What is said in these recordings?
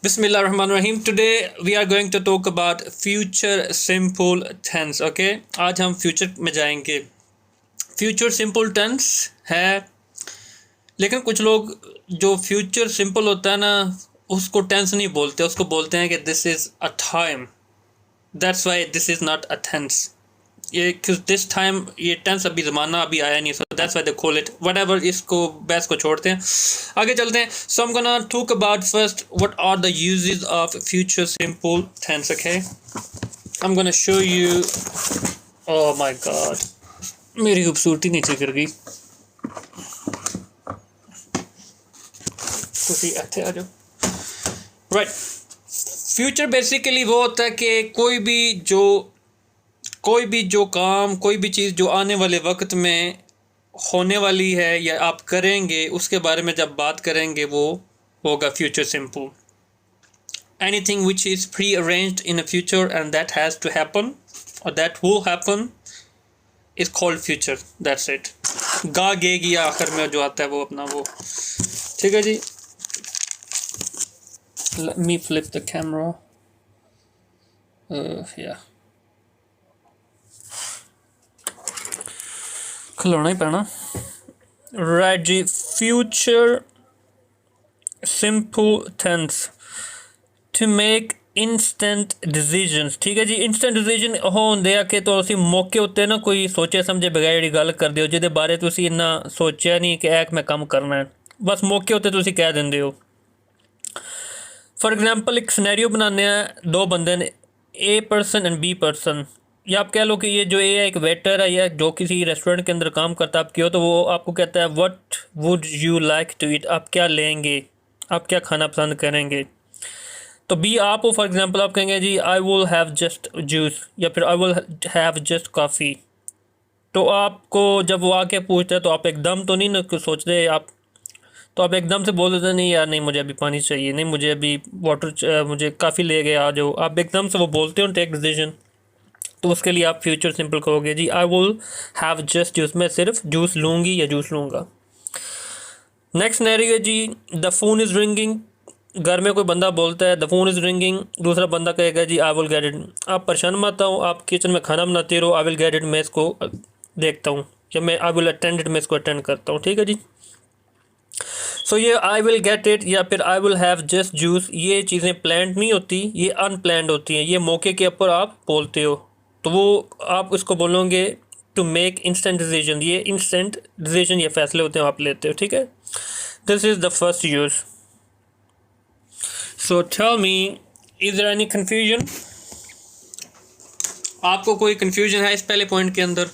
Bismillahirrahmanirrahim. Today we are going to talk about future simple tense. Okay, आज हम future में जाएंगे. Future simple tense है, लेकिन कुछ लोग जो future simple होता है ना उसको tense नहीं बोलते, उसको बोलते हैं कि this is a time. That's why this is not a tense. ये दिस टाइम ये टेंस अभी ज़माना अभी आया नहीं, so that's why they call it whatever. इसको बहस को छोड़ते हैं, आगे चलते हैं. So I am gonna talk about first what are the uses of future simple tense. Okay, I am gonna show you. Oh my god, मेरी खूबसूरती नीचे गिर गई. तुसी ਇੱਥੇ आ जाओ. राइट, फ्यूचर बेसिकली वो होता है कि कोई भी जो काम, कोई भी चीज़ जो आने वाले वक्त में होने वाली है या आप करेंगे, उसके बारे में जब बात करेंगे वो होगा future simple. Anything which is pre arranged in a future and that has to happen और that will happen is called future. That's it. गा गेगी आखिर में जो आता है वो अपना वो. ठीक है जी. Let me flip the camera. या खिलौना ही पैना. राइट जी, future simple tense to make instant decisions. ठीक है जी. इंस्टेंट डिसीजन होंदे आ कि तुसीं मौके उत्ते ना कोई सोचे समझे बगैर जिहड़ी गल करदे हो जिहदे बारे तुसीं इन्ना सोचेआ नहीं कि मैं कम करना है, बस मौके उत्ते तुसीं कह दिंदे हो. फॉर एग्जाम्पल एक सिनेरियो बनाने हैं, दो बंदे ने, A person and B person. या आप कह लो कि ये जो ए है एक वेटर है या जो किसी रेस्टोरेंट के अंदर काम करता है, आप क्यों, तो वो आपको कहता है what would you like to eat. आप क्या लेंगे, आप क्या खाना पसंद करेंगे. तो बी आप हो, फॉर एग्जांपल आप कहेंगे जी I will have just juice या फिर I will have just coffee. तो आपको जब वो आके पूछता है तो आप एकदम तो नहीं ना सोचते, आप तो आप एकदम से बोल देते नहीं यार नहीं मुझे अभी पानी चाहिए, नहीं मुझे अभी वाटर, मुझे काफ़ी ले गए आ जाओ. आप एकदम से वो बोलते हो टेक डिसीजन. तो उसके लिए आप फ्यूचर सिंपल कहोगे जी I will have just juice, मैं सिर्फ जूस लूँगी या जूस लूँगा. नेक्स्ट सिनेरियो जी, द फ़ोन इज़ रिंगिंग. घर में कोई बंदा बोलता है द फ़ोन इज़ रिंगिंग, दूसरा बंदा कहेगा जी आई विल गेट इट. आप परेशान मत हो, आप किचन में खाना बनाते रहो, आई विल गेट इट, मैं इसको देखता हूँ, या मैं आई विल अटेंड इट, मैं इसको अटेंड करता हूँ. ठीक है जी. सो ये आई विल गेट इट या फिर I will have just juice, ये चीज़ें प्लान्ड नहीं होती, ये अनप्लान्ड होती हैं, ये मौके के ऊपर आप बोलते हो. तो वो आप उसको बोलोगे टू मेक इंस्टेंट डिसीजन. ये इंस्टेंट डिसीजन, ये फैसले होते हैं आप लेते हो. ठीक है. This is the first use. So tell me, is there any confusion? आपको कोई कन्फ्यूजन है इस पहले पॉइंट के अंदर?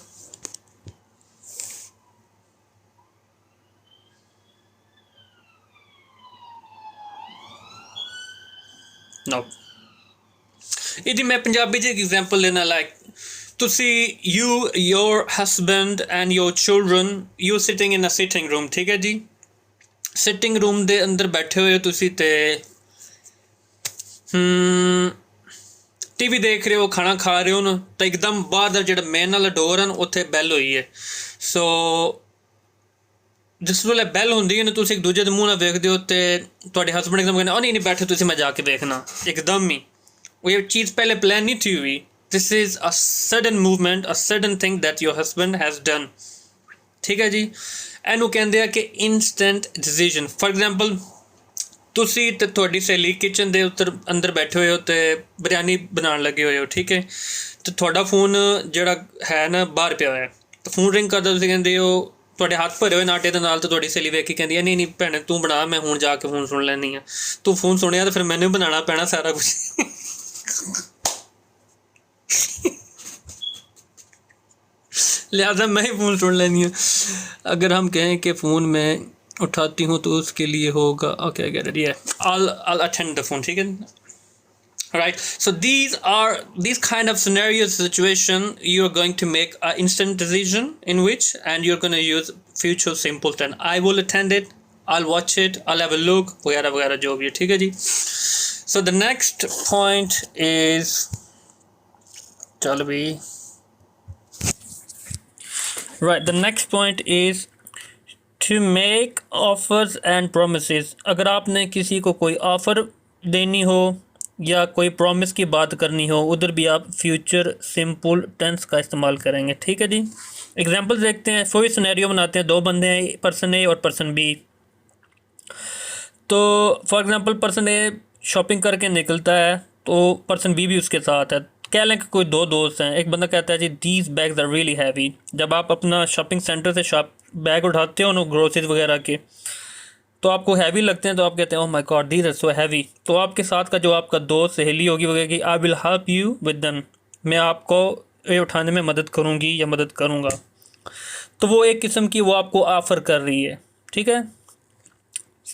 नो. इधी मैं पंजाबी जी एग्जांपल लेना, लाइक तुसी you your husband and your children you sitting in a sitting room. ठीक है जी. सिटिंग रूम दे अंदर बैठे हुए तुसी ते टीवी देख रहे हो, खाना खा रहे हो ना, तो एकदम बाहर दा जेड़ा मेन वाला डोर है उत्थे बैल हुई है. सो जिस वेले बैल होंदी है ना, तुसी एक दूजे दे मूँह नाल वेखदे हो ते तुहाडे हस्बैंड एकदम कहंदे नहीं नहीं बैठे तुसी, मैं जाके देखना. एकदम ही वो ये चीज़ पहले प्लान नहीं थी हुई. This is a sudden movement, a sudden thing that your husband has done. ठीक है जी. एनू कहते हैं कि इंस्टेंट डिसीजन. फॉर एग्जाम्पल तुसी ते तुहाडी सहेली किचन दे अंदर बैठे हुए हो तो बिरयानी बनाने लगे हुए हो. ठीक है. तो तुहाडा फोन जिहड़ा है ना बाहर पिया है, तो फोन रिंग करदा, तुसी कहंदे हो तुहाडे हाथ भरे हुए आटे दे नाल, तो तुहाडी सहेली वेख के कहंदी है नहीं नहीं भैणे तू बना, मैं हुण जाके फोन सुन लैनी है. तू फोन सुनिया तो फिर मैनू बनाना पैना सारा कुछ. लिहाजा मैं ही फ़ोन सुन लेनी है. अगर हम कहें कि फ़ोन में उठाती हूँ तो उसके लिए होगा ओके गेट इट, या I'll attend the phone. ठीक है. Right. So these kind of scenario situation you are going to make an instant decision in which, and you're going to use future simple tense. I will attend it, I'll watch it, I'll have a look, वगैरह वगैरह जो भी है. ठीक है जी. So the next point is, चल भी right, the next point is to make offers and promises. अगर आपने किसी को कोई ऑफ़र देनी हो या कोई प्रॉमिस की बात करनी हो, उधर भी आप फ्यूचर सिंपल टेंस का इस्तेमाल करेंगे। ठीक है जी। एग्जांपल देखते हैं, कोई सिनेरियो बनाते हैं, दो बंदे हैं, पर्सन ए और पर्सन बी। तो for example person A shopping करके निकलता है, तो पर्सन बी भी उसके साथ है। कह लें कि कोई दो दोस्त हैं, एक बंदा कहता है जी these bags are really heavy. जब आप अपना शॉपिंग सेंटर से बैग उठाते हो ना ग्रोसरीज वगैरह के, तो आपको हैवी लगते हैं, तो आप कहते हैं oh my god these are so heavy. तो आपके साथ का जो आपका दोस्त सहेली होगी वगैरह की, I will help you with them, मैं आपको ये उठाने में मदद करूँगी या मदद करूँगा। तो वो एक किस्म की वो आपको ऑफ़र कर रही है। ठीक है।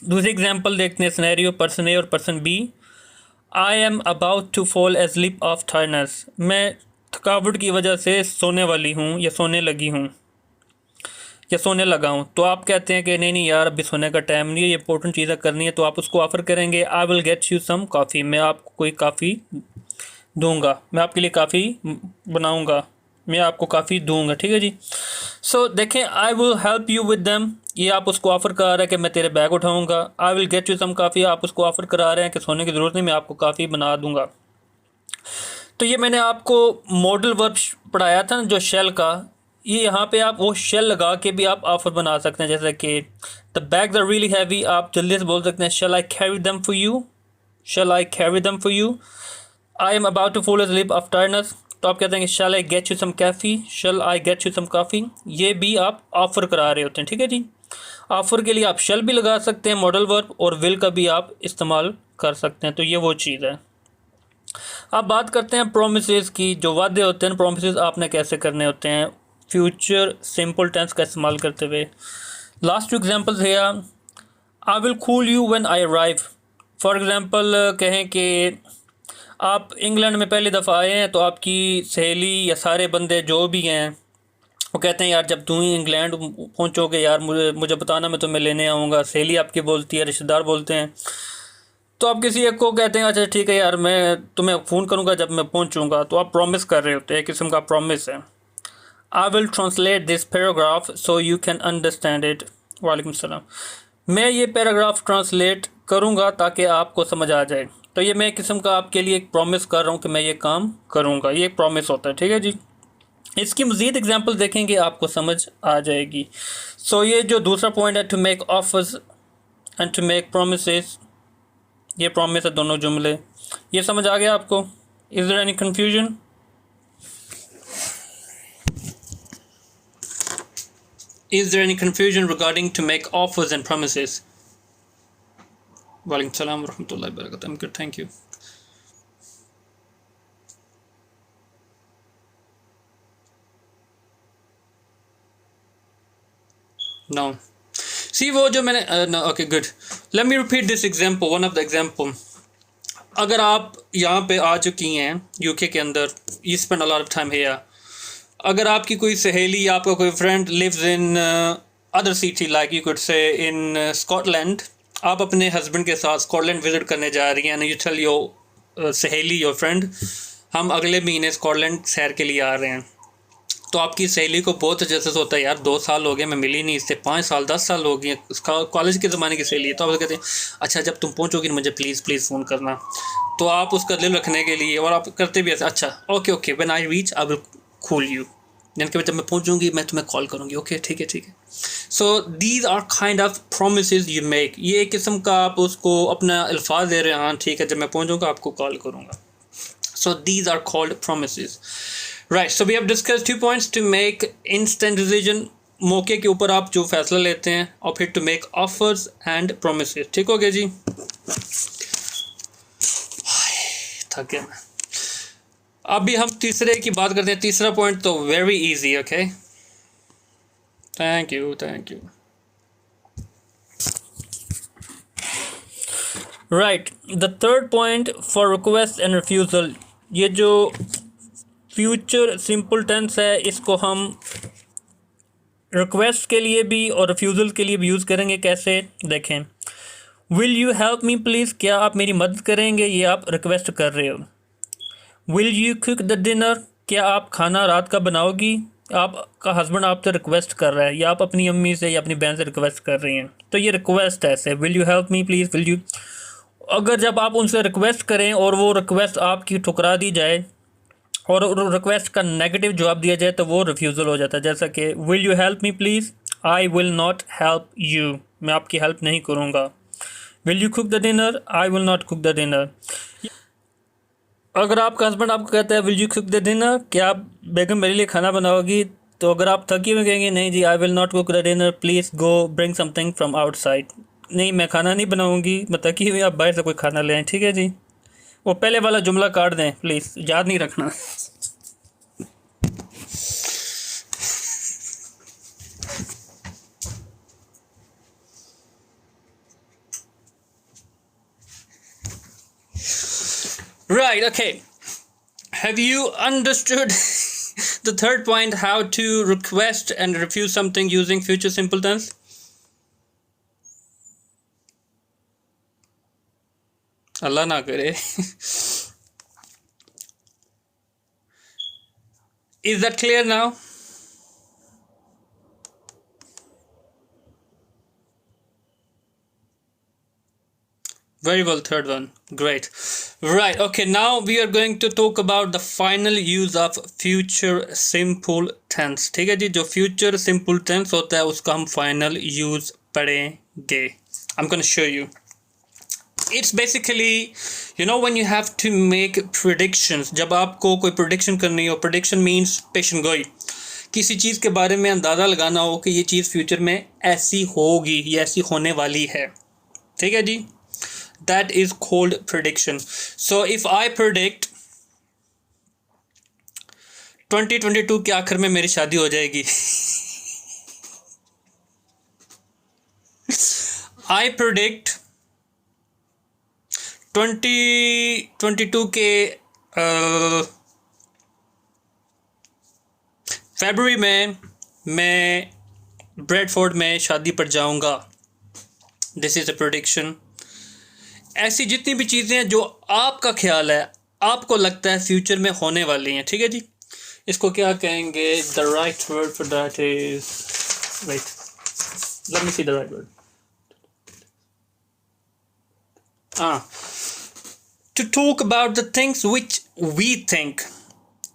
दूसरी एग्जांपल देखते हैं, सिनेरियो पर्सन ए और person B. I am about to fall asleep of tiredness, मैं थकावट की वजह से सोने वाली हूँ या सोने लगी हूँ या सोने लगा हूँ। तो आप कहते हैं कि नहीं नहीं यार अभी सोने का टाइम नहीं है, ये इंपॉर्टेंट चीज़ें करनी है। तो आप उसको ऑफ़र करेंगे I will get you some coffee, मैं आपको कोई काफ़ी दूंगा, मैं आपके लिए काफ़ी बनाऊंगा, मैं आपको काफ़ी दूंगा। ठीक है जी। सो देखें, I will help you with them, ये आप उसको ऑफ़र करा रहे हैं कि मैं तेरे बैग उठाऊंगा। I will get you some coffee, आप उसको ऑफ़र करा रहे हैं कि सोने की ज़रूरत नहीं, मैं आपको काफ़ी बना दूंगा। तो ये मैंने आपको मॉडल वर्ब पढ़ाया था ना जो शेल का, ये यहाँ पे आप वो शेल लगा के भी आप ऑफ़र बना सकते हैं। जैसे कि the bags are really heavy, आप जल्दी से बोल सकते हैं shall I carry them for you, shall I carry them for you. I am about to fall asleep of tiredness, तो आप कहते हैं कि shall I get you some coffee, shall I get you some coffee, ये भी आप offer करा रहे होते हैं। ठीक है जी। ऑफ़र के लिए आप शैल भी लगा सकते हैं मॉडल वर्ब, और विल का भी आप इस्तेमाल कर सकते हैं। तो ये वो चीज़ है। अब बात करते हैं प्रोमिसेस की। जो वादे होते हैं प्रोमिसेस आपने कैसे करने होते हैं फ्यूचर सिंपल टेंस का इस्तेमाल करते हुए। लास्ट टू एग्जाम्पल्स है, I will cool you when I arrive. For example कहें कि आप इंग्लैंड में पहली दफ़ा आए हैं, तो आपकी सहेली या सारे बंदे जो भी हैं वो कहते हैं यार जब तुम ही इंग्लैंड पहुंचोगे यार मुझे बताना, मैं तुम्हें लेने आऊँगा। सहेली आपकी बोलती है, रिश्तेदार बोलते हैं। तो आप किसी एक को कहते हैं अच्छा ठीक है यार मैं तुम्हें फ़ोन करूँगा जब मैं पहुँचूँगा। तो आप प्रॉमिस कर रहे होते हैं, एक किस्म का प्रॉमिस है। I will translate this paragraph so you can understand it. वालेकुम सलाम। मैं ये पैराग्राफ ट्रांसलेट करूँगा ताकि आपको समझ आ जाए। तो ये मैं एक किस्म का आपके लिए एक प्रॉमिस कर रहा हूँ कि मैं ये काम करूँगा, ये एक प्रॉमिस होता है। ठीक है जी। इसकी मज़ीद एग्जांपल देखेंगे आपको समझ आ जाएगी। सो ये जो दूसरा पॉइंट है, to make offers and to make promises, ये प्रॉमिस है दोनों जुमले। ये समझ आ गया आपको? Is there any confusion? Is there any confusion regarding to make offers and promises? Walaikum salam wa rahmatullahi wa barakatuh. I'm good, thank you. No. See वो जो मैंने no, okay good. Let me repeat this example, one of the example. अगर आप यहाँ पे आ चुकी हैं UK के अंदर, you spend a lot of time here. अगर आपकी कोई सहेली या आपका कोई friend lives in other city like you could say in Scotland, आप अपने हस्बैंड के साथ स्कॉटलैंड विज़िट करने जा रही हैं, यू टेल योर सहेली योर फ्रेंड हम अगले महीने स्कॉटलैंड सैर के लिए आ रहे हैं। तो आपकी सहेली को बहुत जैसे होता है यार 2 साल हो गए मैं मिली नहीं इससे, 5 साल 10 साल हो गए, कॉलेज के ज़माने की सहेली है। तो आप कहते हैं अच्छा जब तुम पहुँचोगी मुझे प्लीज़ फ़ोन करना। तो आप उसका दिल रखने के लिए, और आप करते भी ऐसा, अच्छा okay when I reach I will call you, यानी कि जब मैं पहुंचूंगी मैं तुम्हें कॉल करूंगी। ओके ठीक है। So these are kind of promises you make. ये एक किस्म का आप उसको अपना अल्फाज दे रहे हैं, हाँ ठीक है जब मैं पहुंचूंगा आपको कॉल करूंगा। So these are called promises, right. So we have discuss 2 points, to make instant decision, मौके के ऊपर आप जो फैसला लेते हैं, और फिर to make offers and promises. ठीक हो गया जी? थक गया मैं। अभी हम तीसरे की बात करते हैं। तीसरा पॉइंट तो very easy, okay thank you right. The third point for request and refusal, ये जो फ्यूचर सिंपल टेंस है इसको हम रिक्वेस्ट के लिए भी और रिफ्यूज़ल के लिए भी यूज़ करेंगे। कैसे देखें, will you help me please, क्या आप मेरी मदद करेंगे, ये आप रिक्वेस्ट कर रहे हो। Will you cook the dinner, क्या आप खाना रात का बनाओगी, आपका हस्बैंड आपसे रिक्वेस्ट कर रहा है, या आप अपनी अम्मी से या अपनी बहन से रिक्वेस्ट कर रही हैं। तो ये रिक्वेस्ट है ऐसे, will you help me please, will you. अगर जब आप उनसे रिक्वेस्ट करें और वो रिक्वेस्ट आपकी ठुकरा दी जाए और रिक्वेस्ट का नेगेटिव जवाब दिया जाए तो वो रिफ्यूज़ल हो जाता है। जैसा कि will you help me please, I will not help you, मैं आपकी हेल्प नहीं करूँगा। Will you cook the dinner, I will not cook the dinner. अगर आपका हस्बैंड आपको कहता है will you cook the dinner, क्या आप बेगम मेरे लिए खाना बनाओगी, तो अगर आप थकी हुए कहेंगे नहीं जी I will not cook the dinner, please go bring something from outside, नहीं मैं खाना नहीं बनाऊंगी, मैं थकी हुई, आप बाहर से कोई खाना ले आएँ, ठीक है जी। वो पहले वाला जुमला काट दें प्लीज़, याद नहीं रखना। Right, okay. Have you understood the third point, how to request and refuse something using future simple tense? Allah na kare. Is that clear now? Very well, third one. Great. Right, okay, now we are going to talk about the final use of future simple tense. ठीक है जी, जो future simple tense होता है उसका हम final use पढ़ेंगे. I'm going to show you. It's basically, you know, when you have to make predictions, जब आपको कोई prediction करनी हो, prediction means पेशन गोई, किसी चीज़ के बारे में अंदाज़ा लगाना हो कि ये चीज़ फ्यूचर में ऐसी होगी या ऐसी होने वाली है, ठीक है जी, that is called prediction. So if I predict 2022 के आखिर में मेरी शादी हो जाएगी, I predict 2022 के फरवरी में मैं ब्रेडफोर्ड में शादी पर जाऊंगा. This is a prediction. ऐसी जितनी भी चीज़ें हैं जो आपका ख्याल है, आपको लगता है फ्यूचर में होने वाली हैं, ठीक है जी, इसको क्या कहेंगे? The right word for that is, wait, let me see the right word. To talk about the things which we think,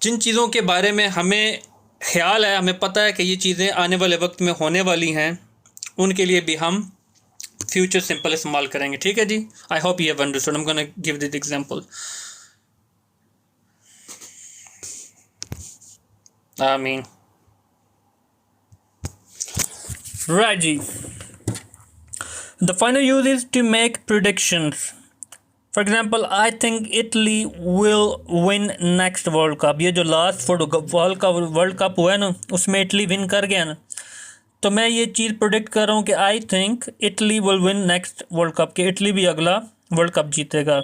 जिन चीज़ों के बारे में हमें ख्याल है, हमें पता है कि ये चीज़ें आने वाले वक्त में होने वाली हैं, उनके लिए भी हम फ्यूचर सिंपल इस्तेमाल करेंगे, ठीक है जी. I hope you have understood. I am gonna give this example. I mean right जी. The final use is to make predictions. For example, I think Italy will win next world cup. ये जो last world cup हुआ है ना, उसमें Italy win कर गया ना, तो मैं ये चीज़ प्रोडिक्ट कर रहा हूँ कि I think Italy will win next world cup, कि इटली भी अगला वर्ल्ड कप जीतेगा.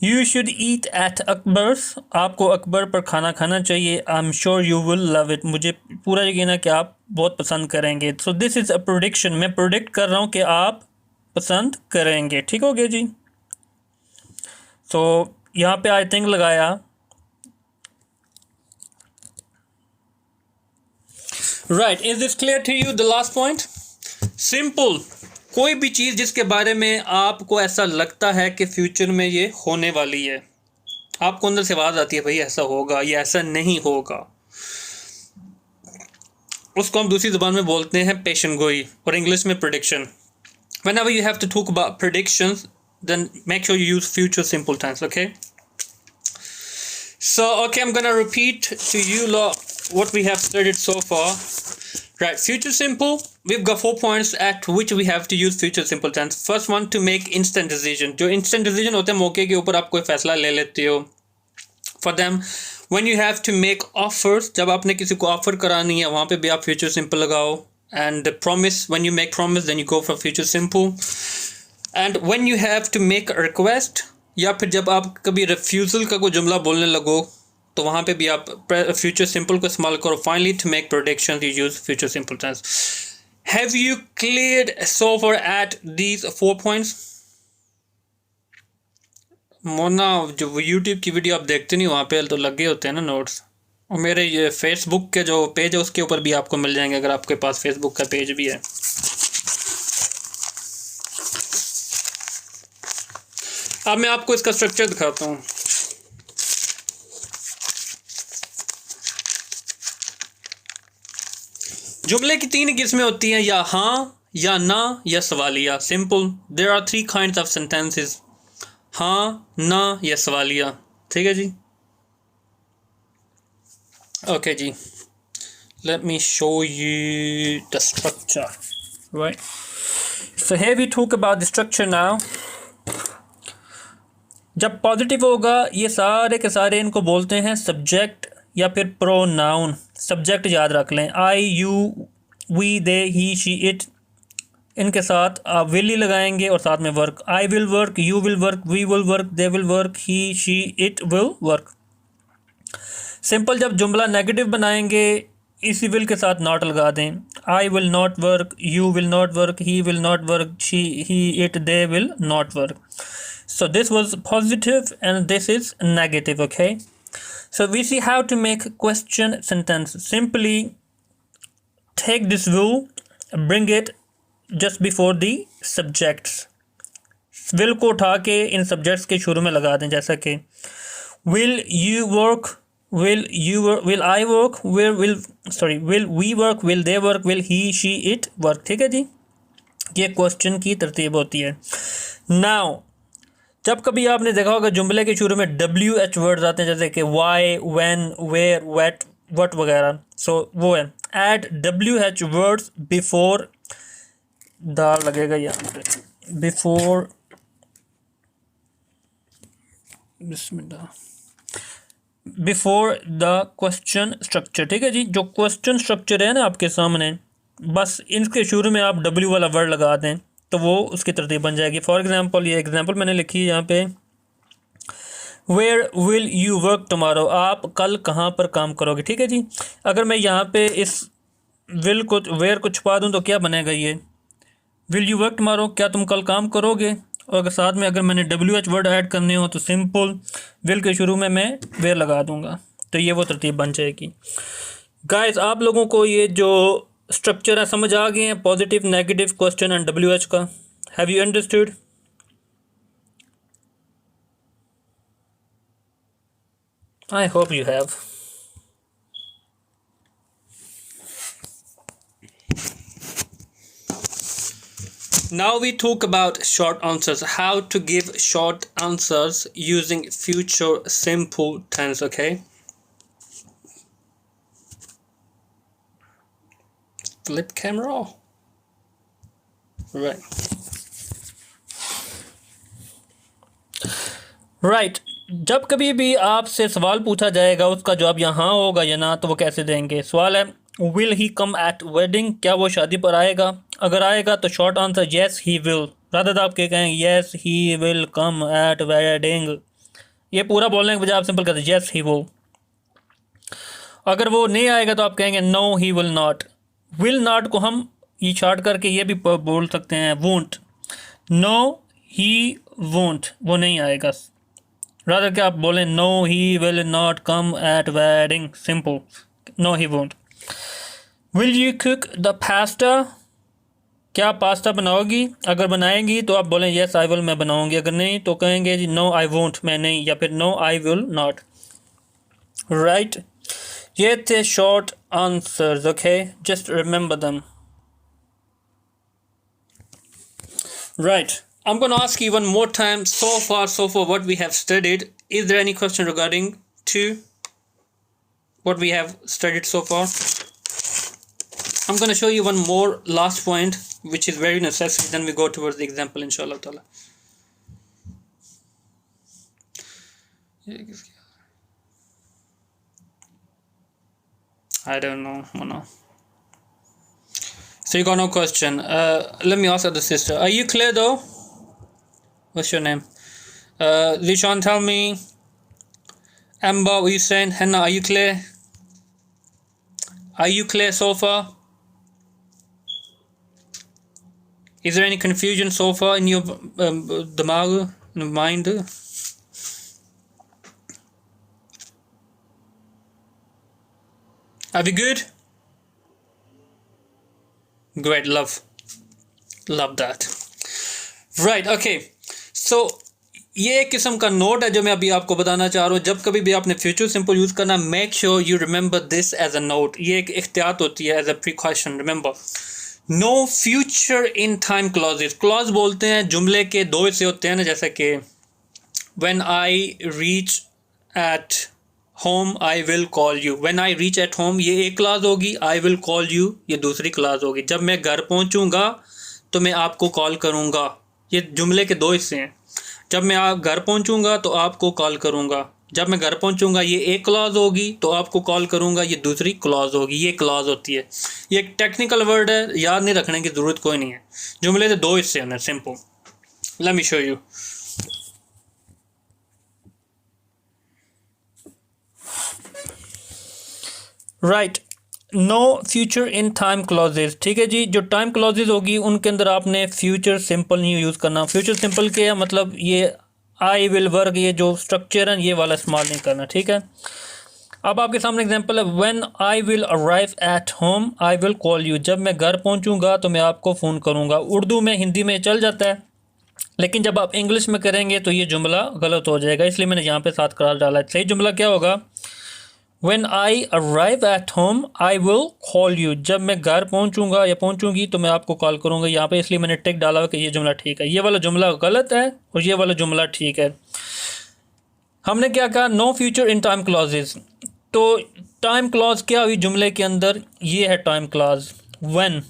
You should eat at Akbar's. आपको अकबर पर खाना खाना चाहिए. I am sure you will love it. मुझे पूरा यकीन है कि आप बहुत पसंद करेंगे. So this is a prediction. मैं प्रोडिक्ट कर रहा हूँ कि आप पसंद करेंगे, ठीक हो गया जी. सो यहाँ पे आई थिंक लगाया. Right, is this clear to you? The last point, simple. कोई भी चीज़ जिसके बारे में आपको ऐसा लगता है कि फ्यूचर में ये होने वाली है, आपको अंदर से आवाज़ आती है भाई ऐसा होगा या ऐसा नहीं होगा, उसको हम दूसरी ज़बान में बोलते हैं पेशन गोई, और इंग्लिश में prediction. Whenever you have to talk about predictions, then make sure you use future simple tense, okay? So, okay, I'm going to repeat to you what we have studied so far. Right, future simple, we've got 4 points at which we have to use future simple tense. First one, to make instant decision. जो instant decision होते हैं, मौके के ऊपर आप कोई फैसला ले लेते हो. For them, when you have to make offers, जब आपने किसी को ऑफर करानी है, वहाँ पे भी आप future simple लगाओ. And the promise, when you make promise, then you go for future simple. And when you have to make a request, या फिर जब आप कभी refusal का कोई जुमला बोलने लगो, तो वहाँ पे भी आप future simple को इस्तेमाल करो. Finally, to make predictions, you use future simple tense. Have you cleared so far at these 4 points? Mona, जो YouTube की वीडियो आप देखते नहीं, वहाँ पे तो लगे होते हैं ना नोट्स, और मेरे ये फेसबुक के जो पेज है उसके ऊपर भी आपको मिल जाएंगे, अगर आपके पास फेसबुक का पेज भी है. अब मैं आपको इसका स्ट्रक्चर दिखाता हूँ। जुमले की 3 किस्में होती हैं, या हाँ, या ना, या सवालिया। Simple, there are 3 kinds of sentences, हाँ, ना या सवालिया। ठीक है जी। ओके जी, let me show you the structure. Right. So here we talk about the structure now. जब पॉजिटिव होगा ये सारे के सारे इनको बोलते हैं सब्जेक्ट या फिर प्रोनाउन। सब्जेक्ट याद रख लें, I, you, we, they, he, she, it. इनके साथ आप विल ही लगाएंगे और साथ में work. I will work, you will work, we will work, they will work, he, she, it will work. Simple जब जुमला नेगेटिव बनाएंगे इसी विल के साथ नॉट लगा दें। आई will not work, you will not work, he will not work, she, he, it, they will not work. So this was positive and this is negative, okay? So we see how to make question sentence. Simply take this will, bring it just before the subjects. will को उठा के इन subjects के शुरू में लगा दें, जैसा कि will you work, will you work, will I work, will we work, will they work, will he, she, it work. ठीक है जी, ये क्वेश्चन की तरतीब होती है. Now जब कभी आपने देखा होगा जुमले के शुरू में WH वर्ड्स आते हैं, जैसे कि why, when, where, what वगैरह, सो वो है add WH words before the लगेगा यहाँ पे, before before the question structure. ठीक है जी, जो क्वेश्चन स्ट्रक्चर है ना आपके सामने, बस इनके शुरू में आप W वाला वर्ड लगा दें तो वो उसकी तरतीब बन जाएगी. फॉर एग्जांपल, ये एग्जांपल मैंने लिखी है यहाँ पे, where will you work tomorrow, आप कल कहाँ पर काम करोगे. ठीक है जी, अगर मैं यहाँ पे इस विल को, वेयर को छुपा दूँ तो क्या बनेगा, ये विल यू वर्क टुमारो, क्या तुम कल काम करोगे. और अगर साथ में अगर मैंने WH वर्ड ऐड करने हो तो सिंपल विल के शुरू में मैं वेयर लगा दूँगा, तो ये वो तरतीब बन जाएगी. गाइस, आप लोगों को ये जो स्ट्रक्चर है समझ आ गए हैं, positive, negative, question and WH का. Have you understood? I hope you have. Now we talk about short answers, how to give short answers using future simple tense, okay? Flip camera. Right. जब कभी भी आपसे सवाल पूछा जाएगा उसका जवाब यहाँ होगा या ना, तो वो कैसे देंगे. सवाल है, will he come at wedding, क्या वो शादी पर आएगा. अगर आएगा तो short answer yes he will. Rather आप क्या कहेंगे, yes he will come at wedding. ये पूरा बोलने के बजाय आप सिंपल कहते हैं येस ही विल. अगर वो नहीं आएगा तो आप कहेंगे no he will not. Will not को हम ये शॉर्ट करके ये भी बोल सकते हैं वोंट. नो ही वोंट, वो नहीं आएगा. रादर क्या आप बोलें no he will not come at wedding. Simple, no he won't. Will you cook the pasta, क्या पास्ता बनाओगी. अगर बनाएंगी तो आप बोलें येस आई विल, मैं बनाऊंगी. अगर नहीं तो कहेंगे जी नो आई वोंट, मैं नहीं, या फिर no I will not. Right, ये थे short answers, okay, just remember them. Right. I'm going to ask you one more time. So far, what we have studied. Is there any question regarding to what we have studied so far? I'm going to show you one more last point, which is very necessary. Then we go towards the example, inshallah ta'ala. I don't know. No. So you got no question. Let me ask the sister. Are you clear though? What's your name? Lishan, tell me. Amber, what are you saying? Henna, are you clear? Are you clear so far? Is there any confusion so far in your damag, in your mind? Are we good? Great, love that. Right, okay, so ये एक किस्म का note है जो मैं अभी आपको बताना चाह रहा हूँ। जब कभी भी आपने फ्यूचर सिंपल यूज़ करना, make sure you remember this as a note. ये एक एहतियात होती है, as a precaution. Remember, no future in time clauses. Clause बोलते हैं जुमले के दो हिस्से होते हैं ना, जैसे कि when I reach at home I will call you. When I reach at home ये एक क्लॉज होगी, आई विल कॉल यू ये दूसरी क्लॉज होगी। जब मैं घर पहुंचूंगा तो मैं आपको कॉल करूंगा। ये जुमले के दो हिस्से हैं। जब मैं आप घर पहुंचूंगा तो आपको कॉल करूंगा। जब मैं घर पहुंचूंगा ये एक क्लॉज होगी, तो आपको कॉल करूंगा ये दूसरी क्लॉज होगी। ये क्लॉज होती है। ये एक टेक्निकल वर्ड है, याद नहीं रखने की ज़रूरत कोई नहीं है। जुमले के दो हिस्से हैं, simple. Let me show you. Right, no future in time clauses. ठीक है जी, जो टाइम क्लॉजेज होगी उनके अंदर आपने फ्यूचर सिंपल नहीं यूज़ करना। फ्यूचर सिंपल के मतलब ये आई विल वर्क, ये जो स्ट्रक्चर है ये वाला इस्तेमाल नहीं करना। ठीक है, अब आपके सामने एग्जांपल है, when I will arrive at home I will call you. जब मैं घर पहुंचूंगा तो मैं आपको फ़ोन करूंगा। उर्दू में, हिंदी में चल जाता है, लेकिन जब आप इंग्लिश में करेंगे तो ये जुमला गलत हो जाएगा, इसलिए मैंने यहाँ पे साथ करार डाला है। सही जुमला क्या होगा? When I arrive at home, I will call you। जब मैं घर पहुंचूंगा या पहुंचूंगी तो मैं आपको कॉल करूंगा। यहाँ पे इसलिए मैंने टिक डाला कि ये जुमला ठीक है। ये वाला जुमला गलत है और ये वाला जुमला ठीक है। हमने क्या कहा? No future in time clauses. तो टाइम क्लॉज क्या हुई जुमले के अंदर? ये है टाइम क्लॉज व्हेन।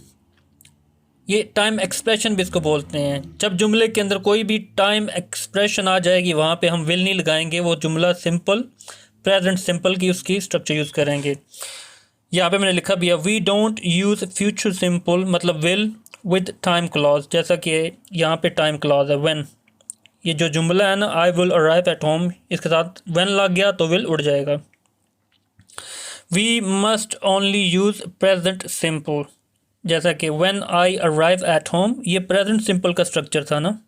ये टाइम एक्सप्रेशन भी इसको बोलते हैं। जब जुमले के अंदर कोई भी टाइम एक्सप्रेशन आ जाएगी वहाँ पे हम विल नहीं लगाएंगे, वो जुमला सिंपल प्रेजेंट सिंपल की उसकी स्ट्रक्चर यूज़ करेंगे। यहाँ पे मैंने लिखा भी है, we don't use future simple मतलब विल विद टाइम क्लॉज। जैसा कि यहाँ पे टाइम क्लॉज है व्हेन। ये जो जुमला है ना, I will arrive at home, इसके साथ व्हेन लग गया तो विल उड़ जाएगा। We must only use present simple. जैसा कि when I arrive at home, ये प्रेजेंट सिंपल का स्ट्रक्चर था ना,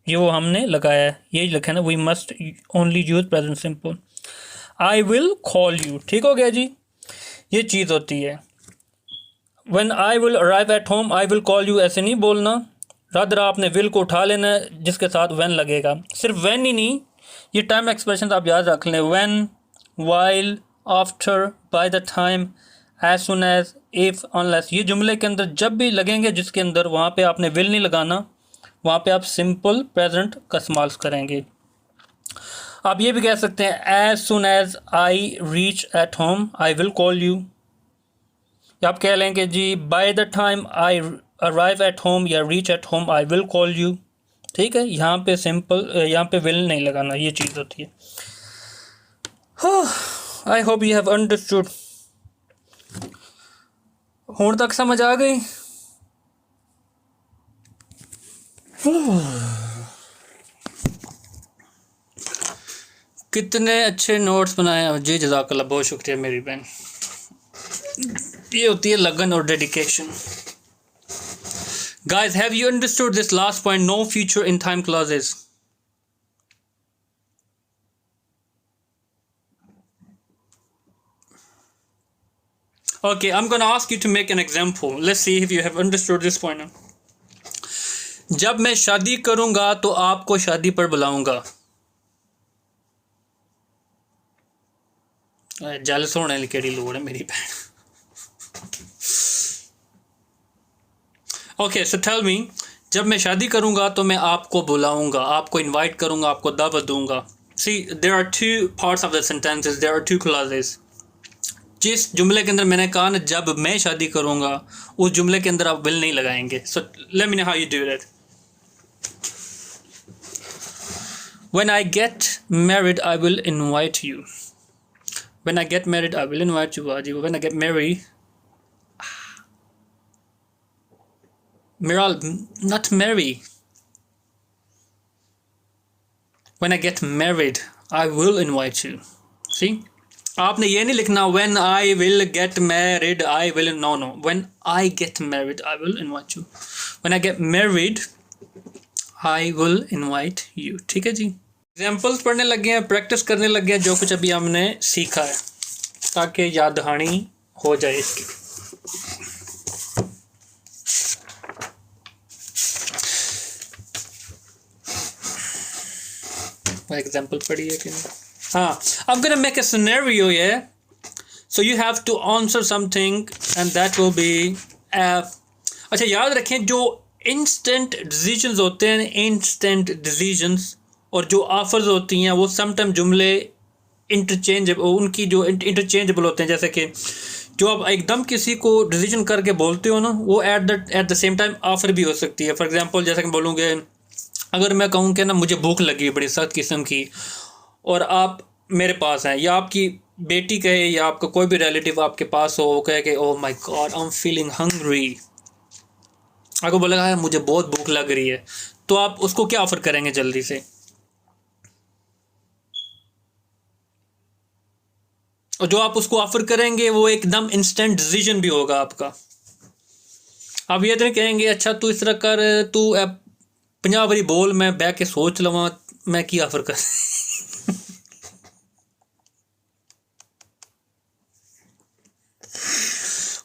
ये वो हमने लगाया है, यही लिखा है ना, we must only use present simple. I will call you, ठीक हो गया जी। ये चीज़ होती है। When I will arrive at home I will call you ऐसे नहीं बोलना, रादर आपने विल को उठा लेना है जिसके साथ व्हेन लगेगा। सिर्फ व्हेन ही नहीं, ये टाइम एक्सप्रेशन आप याद रख लें, when, while, after, by the time, as soon as, if, unless, ये जुमले के अंदर जब भी लगेंगे जिसके अंदर, वहाँ पे आपने विल नहीं लगाना, वहाँ पे आप सिंपल प्रेजेंट का इस्तेमाल करेंगे। आप ये भी कह सकते हैं, as soon as I reach at home I will call you. या आप कह लेंगे जी, by the time I arrive at home या reach at home I will call you. ठीक है, यहाँ पे सिंपल, यहाँ पे विल नहीं लगाना, ये चीज़ होती है। I hope you have understood. होने तक समझ आ गई? कितने अच्छे नोट्स बनाए हैं जी, जज़ाकल्लाह, बहुत शुक्रिया मेरी बहन। ये होती है लगन और dedication. Guys, have you understood this last point, no future in time clauses? Okay, I'm going to ask you to make an example. Let's see if you have understood this point now. जब मैं शादी करूंगा तो आपको शादी पर बुलाऊंगा। Jealous होने की केड़ी लोड़ है मेरी बहन। Okay, so tell me, जब मैं शादी करूंगा तो मैं आपको बुलाऊंगा, आपको इनवाइट करूंगा, आपको दावत दूंगा। See, there are two parts of the sentences, there are two clauses. जिस जुमले के अंदर मैंने कहा ना जब मैं शादी करूंगा, उस जुमले के अंदर आप विल नहीं लगाएंगे। So let me know how you do that. When I get married I will invite you. When I get married I will invite you. When I get married, Miral, not marry. When I get married I will invite you. See, आपने ये नहीं लिखना when I will get married I will, no, when I get married I will invite you. When I get married I will invite you. ठीक है जी। Examples पढ़ने लगे हैं, practice करने लगे हैं जो कुछ अभी हमने सीखा है, ताकि याद दहानी हो जाए इसकी। एग्जांपल पढ़ी है कि नहीं? हाँ, I'm gonna make a scenario here. So you have to answer something and that will be अच्छा याद रखें जो instant decisions होते हैं, instant decisions, और जो offers होती हैं वो समटाइम जुमले इंटरचेंजेबल, उनकी जो इंटरचेंजेबल होते हैं। जैसे कि जो आप एकदम किसी को डिसीजन करके बोलते हो ना, वो eight the same time offer भी हो सकती है। फॉर एग्जांपल जैसे कि बोलूँगे, अगर मैं कहूँ कि ना मुझे भूख लगी बड़ी सख्त किस्म की, और आप मेरे पास हैं, या आपकी बेटी कहे या आपका कोई भी रिलेटिव आपके पास हो, वो कहे कि ओह my god I am feeling hungry, आपको बोलेगा है मुझे बहुत भूख लग रही है, तो आप उसको क्या ऑफर करेंगे जल्दी से? और जो आप उसको ऑफर करेंगे वो एकदम इंस्टेंट डिसीजन भी होगा आपका। आप ये तो नहीं कहेंगे अच्छा तू इस तरह कर, तू 50 बारी बोल, मैं बैठ के सोच लवा मैं की ऑफर कर।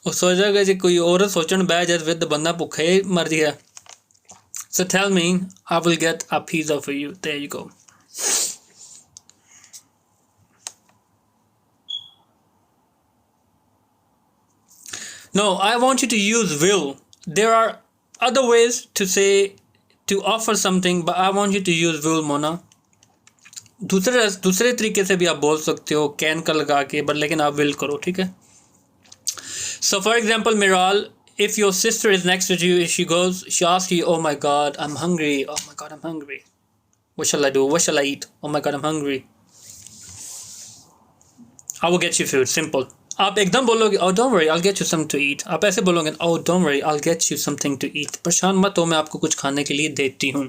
और सोचेगा जी कोई और सोचन बह जाए फिर बंदा भुखे मर गया। So tell me, I will get a pizza for you. There you go. No, I want you to use will. There are other ways to say, to offer something, but I want you to use will, Mona. दूसरे तरीके से भी आप बोल सकते हो can का लगा के, बट लेकिन आप विल करो, ठीक है? So for example, Miral, if your sister is next to you, she asks you, oh my god, I'm hungry. Oh my god, I'm hungry. What shall I do? What shall I eat? Oh my god, I'm hungry. I will get you food. Simple. आप एकदम बोलोगे oh don't worry, I'll get you something to eat. आप ऐसे बोलोगे oh don't worry, I'll get you something to eat. परेशान मत हो, मैं आपको कुछ खाने के लिए देती हूँ।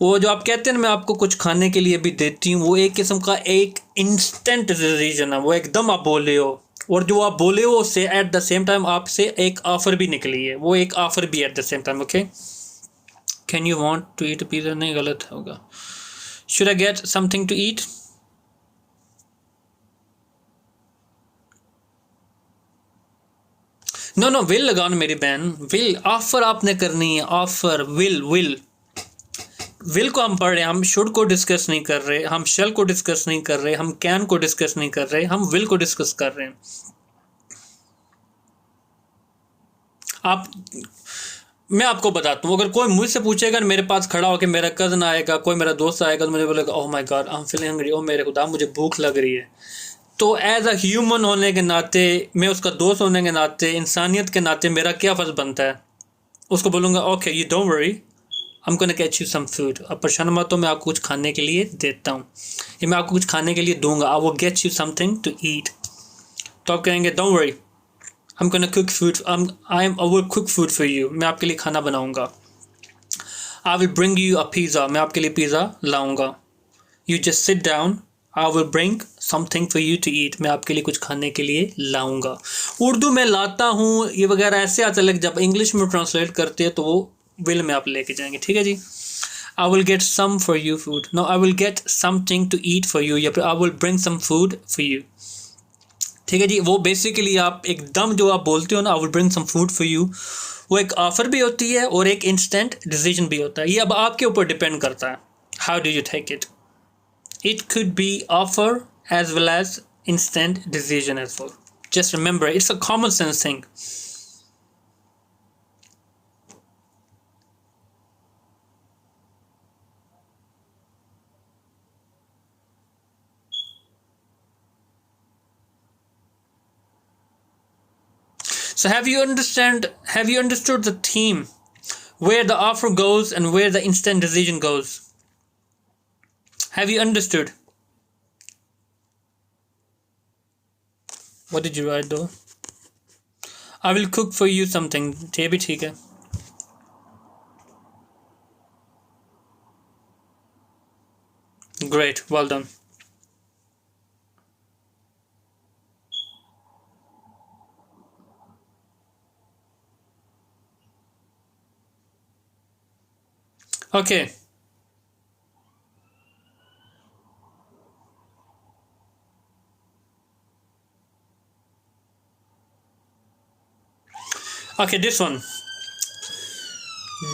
वो जो आप कहते हैं मैं आपको कुछ खाने के लिए भी देती हूँ, वो एक किस्म का एक इंस्टेंट डिसीजन है, वो एकदम आप बोले हो, और जो आप बोले हो उससे एट द सेम टाइम आपसे एक ऑफर भी निकली है, वो एक ऑफर भी at the same time. Okay, can you want to eat pizza? नहीं, गलत होगा। Should I get something to eat? No no, will लगाओ मेरी बहन, विल। ऑफर आपने करनी है, ऑफर, विल। विल को हम पढ़ रहे हैं, हम शुड को डिस्कस नहीं कर रहे, हम शैल को डिस्कस नहीं कर रहे, हम कैन को डिस्कस नहीं कर रहे, हम विल को डिस्कस कर रहे हैं। मैं आपको बताता हूँ, अगर कोई मुझसे पूछेगा मेरे पास खड़ा होकर, मेरा कज़न आएगा, कोई मेरा दोस्त आएगा, तो मुझे बोलेगा oh my god I am feeling hungry, oh मेरे खुदा मुझे भूख लग रही है, तो एज अ ह्यूमन होने के नाते, मैं उसका दोस्त होने के नाते, इंसानियत के नाते मेरा क्या फ़र्ज़ बनता है? उसको बोलूँगा okay you don't worry, I'm gonna get you some food. अब परेशान मत हो, मैं आपको कुछ खाने के लिए देता हूँ, या मैं आपको कुछ खाने के लिए दूंगा। I will get you something to eat. तो आप कहेंगे don't worry, I'm gonna cook food. I will cook food for you. मैं आपके लिए खाना बनाऊंगा। I will bring you a pizza. मैं आपके लिए पिज़्ज़ा लाऊंगा। You just sit down. I will bring something for you to eat. मैं आपके लिए कुछ खाने के लिए लाऊंगा। उर्दू में लाता हूँ ये वगैरह ऐसे आता है, जब इंग्लिश में ट्रांसलेट करते हैं तो वो विल में आप लेके जाएंगे, ठीक है जी? I will get some for you food. No, I will get something to eat for you, या फिर I will bring some food for you. ठीक है जी? वो बेसिकली आप एकदम जो आप बोलते हो ना I will bring some food for you, वो एक ऑफर भी होती है और एक इंस्टेंट डिसीजन भी होता है। ये अब आपके ऊपर डिपेंड करता है, how do you take it. It could be offer as well as instant decision as well. Just remember, it's a common sense thing. So have you understood the theme, where the offer goes and where the instant decision goes? Have you understood? What did you write though? I will cook for you something. ये भी ठीक है। Great, well done. Okay. Okay, this one.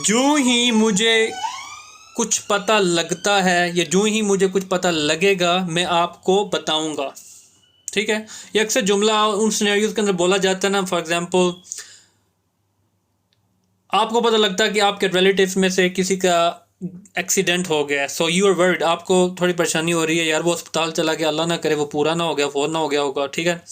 जो ही मुझे कुछ पता लगता है, या जो ही मुझे कुछ पता लगेगा मैं आपको बताऊंगा। ठीक है, ये अक्सर जुमला उन सिनेरियोज के अंदर बोला जाता है ना। फॉर एग्जांपल, आपको पता लगता है कि आपके रिलेटिव्स में से किसी का एक्सीडेंट हो गया, सो यू आर वर्ried, आपको थोड़ी परेशानी हो रही है, यार वो अस्पताल चला गया, अल्लाह ना करे वो पूरा ना हो गया, फोन ना हो गया होगा। ठीक है,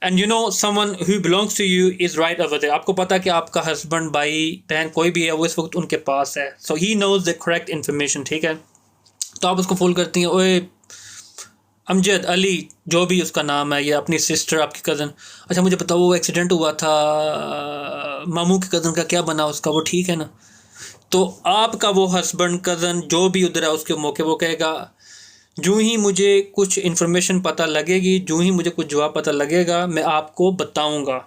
and you know someone who belongs to you is right over there, आपको पता है कि आपका हस्बैंड, भाई, बहन, कोई भी है, वो इस वक्त उनके पास है, so he knows the correct information. ठीक है, तो आप उसको फोन करती हैं, ओए अमजद, अली, जो भी उसका नाम है, या अपनी सिस्टर, आपकी कज़न, अच्छा मुझे बताओ वो एक्सीडेंट हुआ था, मामू की कज़न का क्या बना उसका, वो ठीक है ना? तो आपका वो हस्बैंड, कज़न, जो भी उधर है उसके मौके, वो कहेगा जो ही मुझे कुछ इन्फॉर्मेशन पता लगेगी, जो ही मुझे कुछ जवाब पता लगेगा, मैं आपको बताऊंगा।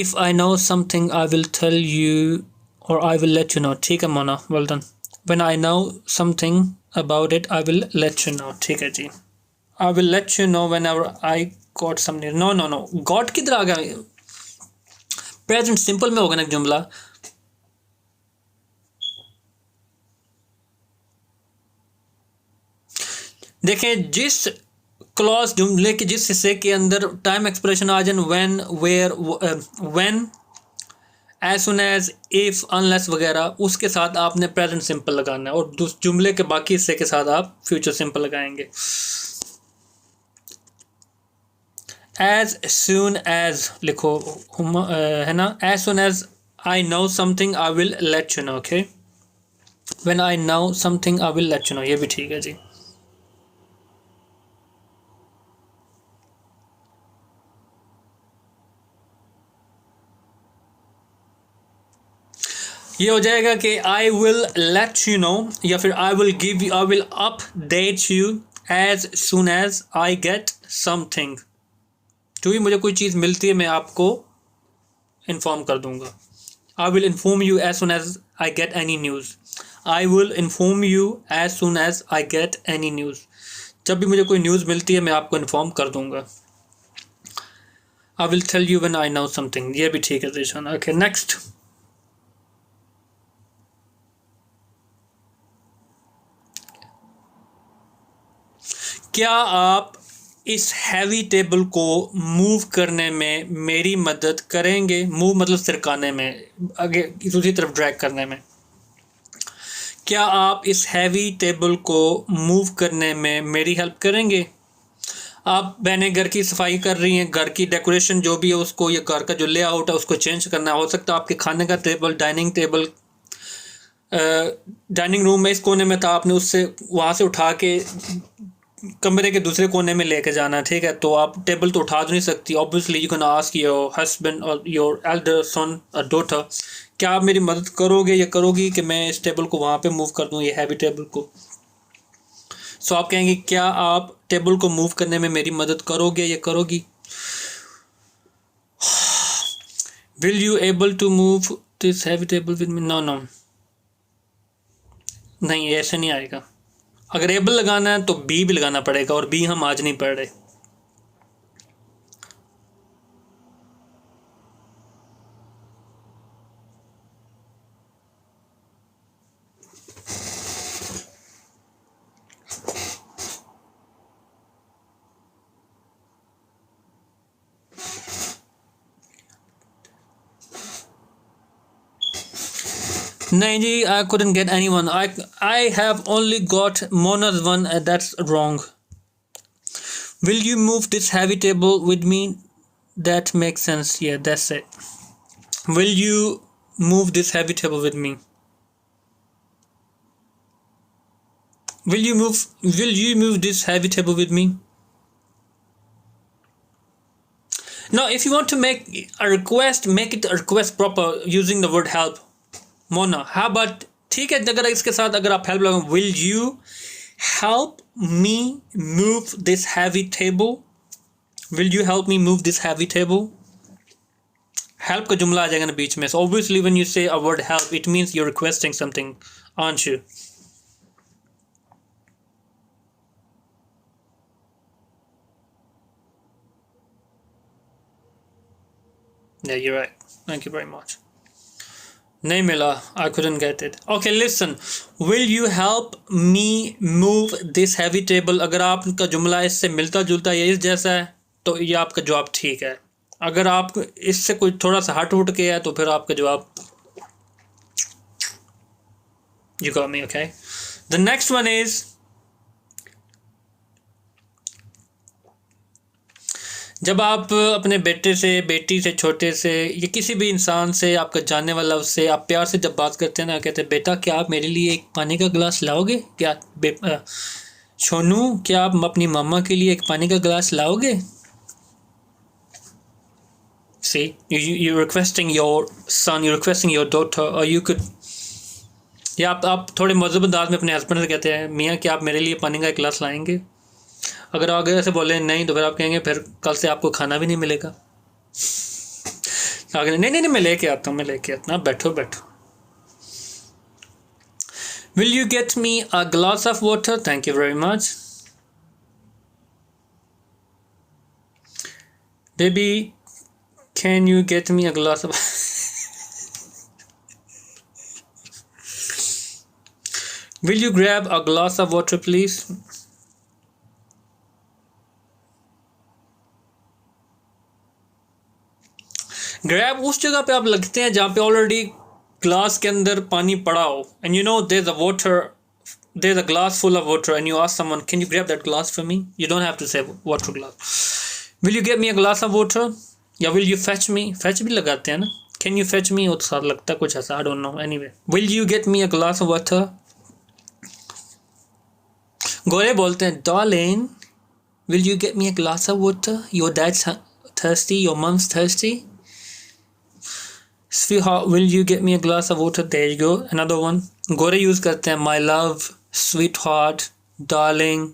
If I know something I will tell you और I will let you know. ठीक है Mona, well done. When I know something about it I will let you know. ठीक है जी, I will let you know whenever I got some news. No no no, got किधर आ गया? Present simple में होगा ना जुमला। देखें, जिस क्लॉज जुमले के जिस हिस्से के अंदर टाइम एक्सप्रेशन आ जाए, when, where, when, as soon as, if, unless वगैरह, उसके साथ आपने प्रेजेंट सिंपल लगाना है, और जुमले के बाकी हिस्से के साथ आप फ्यूचर सिंपल लगाएंगे। एज सुन एज लिखो, है ना, as soon as I know something I will let you know. Okay, when I know something I will let you know, ये भी ठीक है जी। ये हो जाएगा कि I will let you know, या फिर I will give you, I will update you as soon as I get something. जो भी मुझे कोई चीज़ मिलती है मैं आपको इन्फॉर्म कर दूंगा। I will inform you as soon as I get any news. I will inform you as soon as I get any news. जब भी मुझे कोई न्यूज़ मिलती है मैं आपको इन्फॉर्म कर दूंगा। I will tell you when I know something, ये भी ठीक है जीशान। Okay, next. क्या आप इस हैवी टेबल को मूव करने में मेरी मदद करेंगे? मूव मतलब सिरकाने में, आगे दूसरी तरफ ड्रैग करने में। क्या आप इस हैवी टेबल को मूव करने में मेरी हेल्प करेंगे? आप बहनें घर की सफाई कर रही हैं, घर की डेकोरेशन जो भी है उसको, या घर का जो लेआउट है उसको चेंज करना हो सकता है। आपके खाने का table, dining table dining room में इस कोने में था, आपने उससे वहाँ से उठा के कमरे के दूसरे कोने में लेके जाना है। ठीक है, तो आप टेबल तो उठा तो नहीं सकती, obviously you can ask your husband और योर एल्डर सन और डॉटर, क्या आप मेरी मदद करोगे या करोगी कि मैं इस टेबल को वहाँ पे मूव कर दूँ, ये हैवी टेबल को। सो आप कहेंगे क्या आप टेबल को मूव करने में मेरी मदद करोगे या करोगी? Will you able to move this heavy table with me? No no, नहीं ऐसे नहीं आएगा। अगर एबल लगाना है तो बी भी लगाना पड़ेगा, और बी हम आज नहीं पढ़ रहे। नहीं जी, I couldn't get anyone. I have only got Mona's one. That's wrong. Will you move this heavy table with me? That makes sense. Yeah, that's it. Will you move this heavy table with me? Will you move this heavy table with me? Now, if you want to make a request, make it a request proper using the word help. Mona, हाँ but ठीक है, अगर इसके साथ अगर आप help लगाओ, will you help me move this heavy table? Will you help me move this heavy table? Help का जुमला आ जाएगा ना बीच में, so obviously when you say a word help it means you are requesting something, aren't you? Yeah, you're right. Thank you very much. नहीं मिला. I couldn't get it. Okay, listen. Will you help me move this heavy table? अगर आपका जुमला इससे मिलता जुलता या इस जैसा है तो ये आपका जवाब ठीक है. अगर आप इससे कोई थोड़ा सा हट उठ के है तो फिर आपका जवाब you got me. Okay. The next one is जब आप अपने बेटे से, बेटी से, छोटे से या किसी भी इंसान से, आपका जानने वाला, उससे आप प्यार से जब बात करते हैं ना, कहते हैं बेटा क्या आप मेरे लिए एक पानी का गिलास लाओगे? क्या सोनू क्या आप अपनी मम्मा के लिए एक पानी का गिलास लाओगे? See, you're requesting your son, you're requesting your daughter, or you could, या आप थोड़े मज़हब अंदाज में अपने हस्बैंड से कहते हैं मियाँ क्या आप मेरे लिए पानी का एक गिलास लाएंगे? अगर आगे ऐसे बोले नहीं तो फिर आप कहेंगे फिर कल से आपको खाना भी नहीं मिलेगा. आगे नहीं नहीं नहीं मैं लेके आता हूँ, मैं लेके आता हूँ, बैठो बैठो. Will you get me a glass of water? Thank you very much. Baby, can you get me a glass of Will you grab a glass of water please? Grab उस जगह पे आप लगते हैं जहाँ पे ऑलरेडी ग्लास के अंदर पानी पड़ा हो, and you know there is a water, there is a glass full of water, and you ask someone can you grab that glass for me? You don't have to say water glass. Will you get me a glass of water या will you fetch me? Fetch भी लगाते हैं ना. Can you fetch me? वो तो साथ लगता है कुछ ऐसा, I don't know. Anyway, will you get me a glass of water? गोरे बोलते हैं darling will you get me a glass of water? Your dad's thirsty, your mom's thirsty. Sweetheart, will you get me a glass of water? There you go. Another one. Gore use करते हैं my love, sweetheart, darling.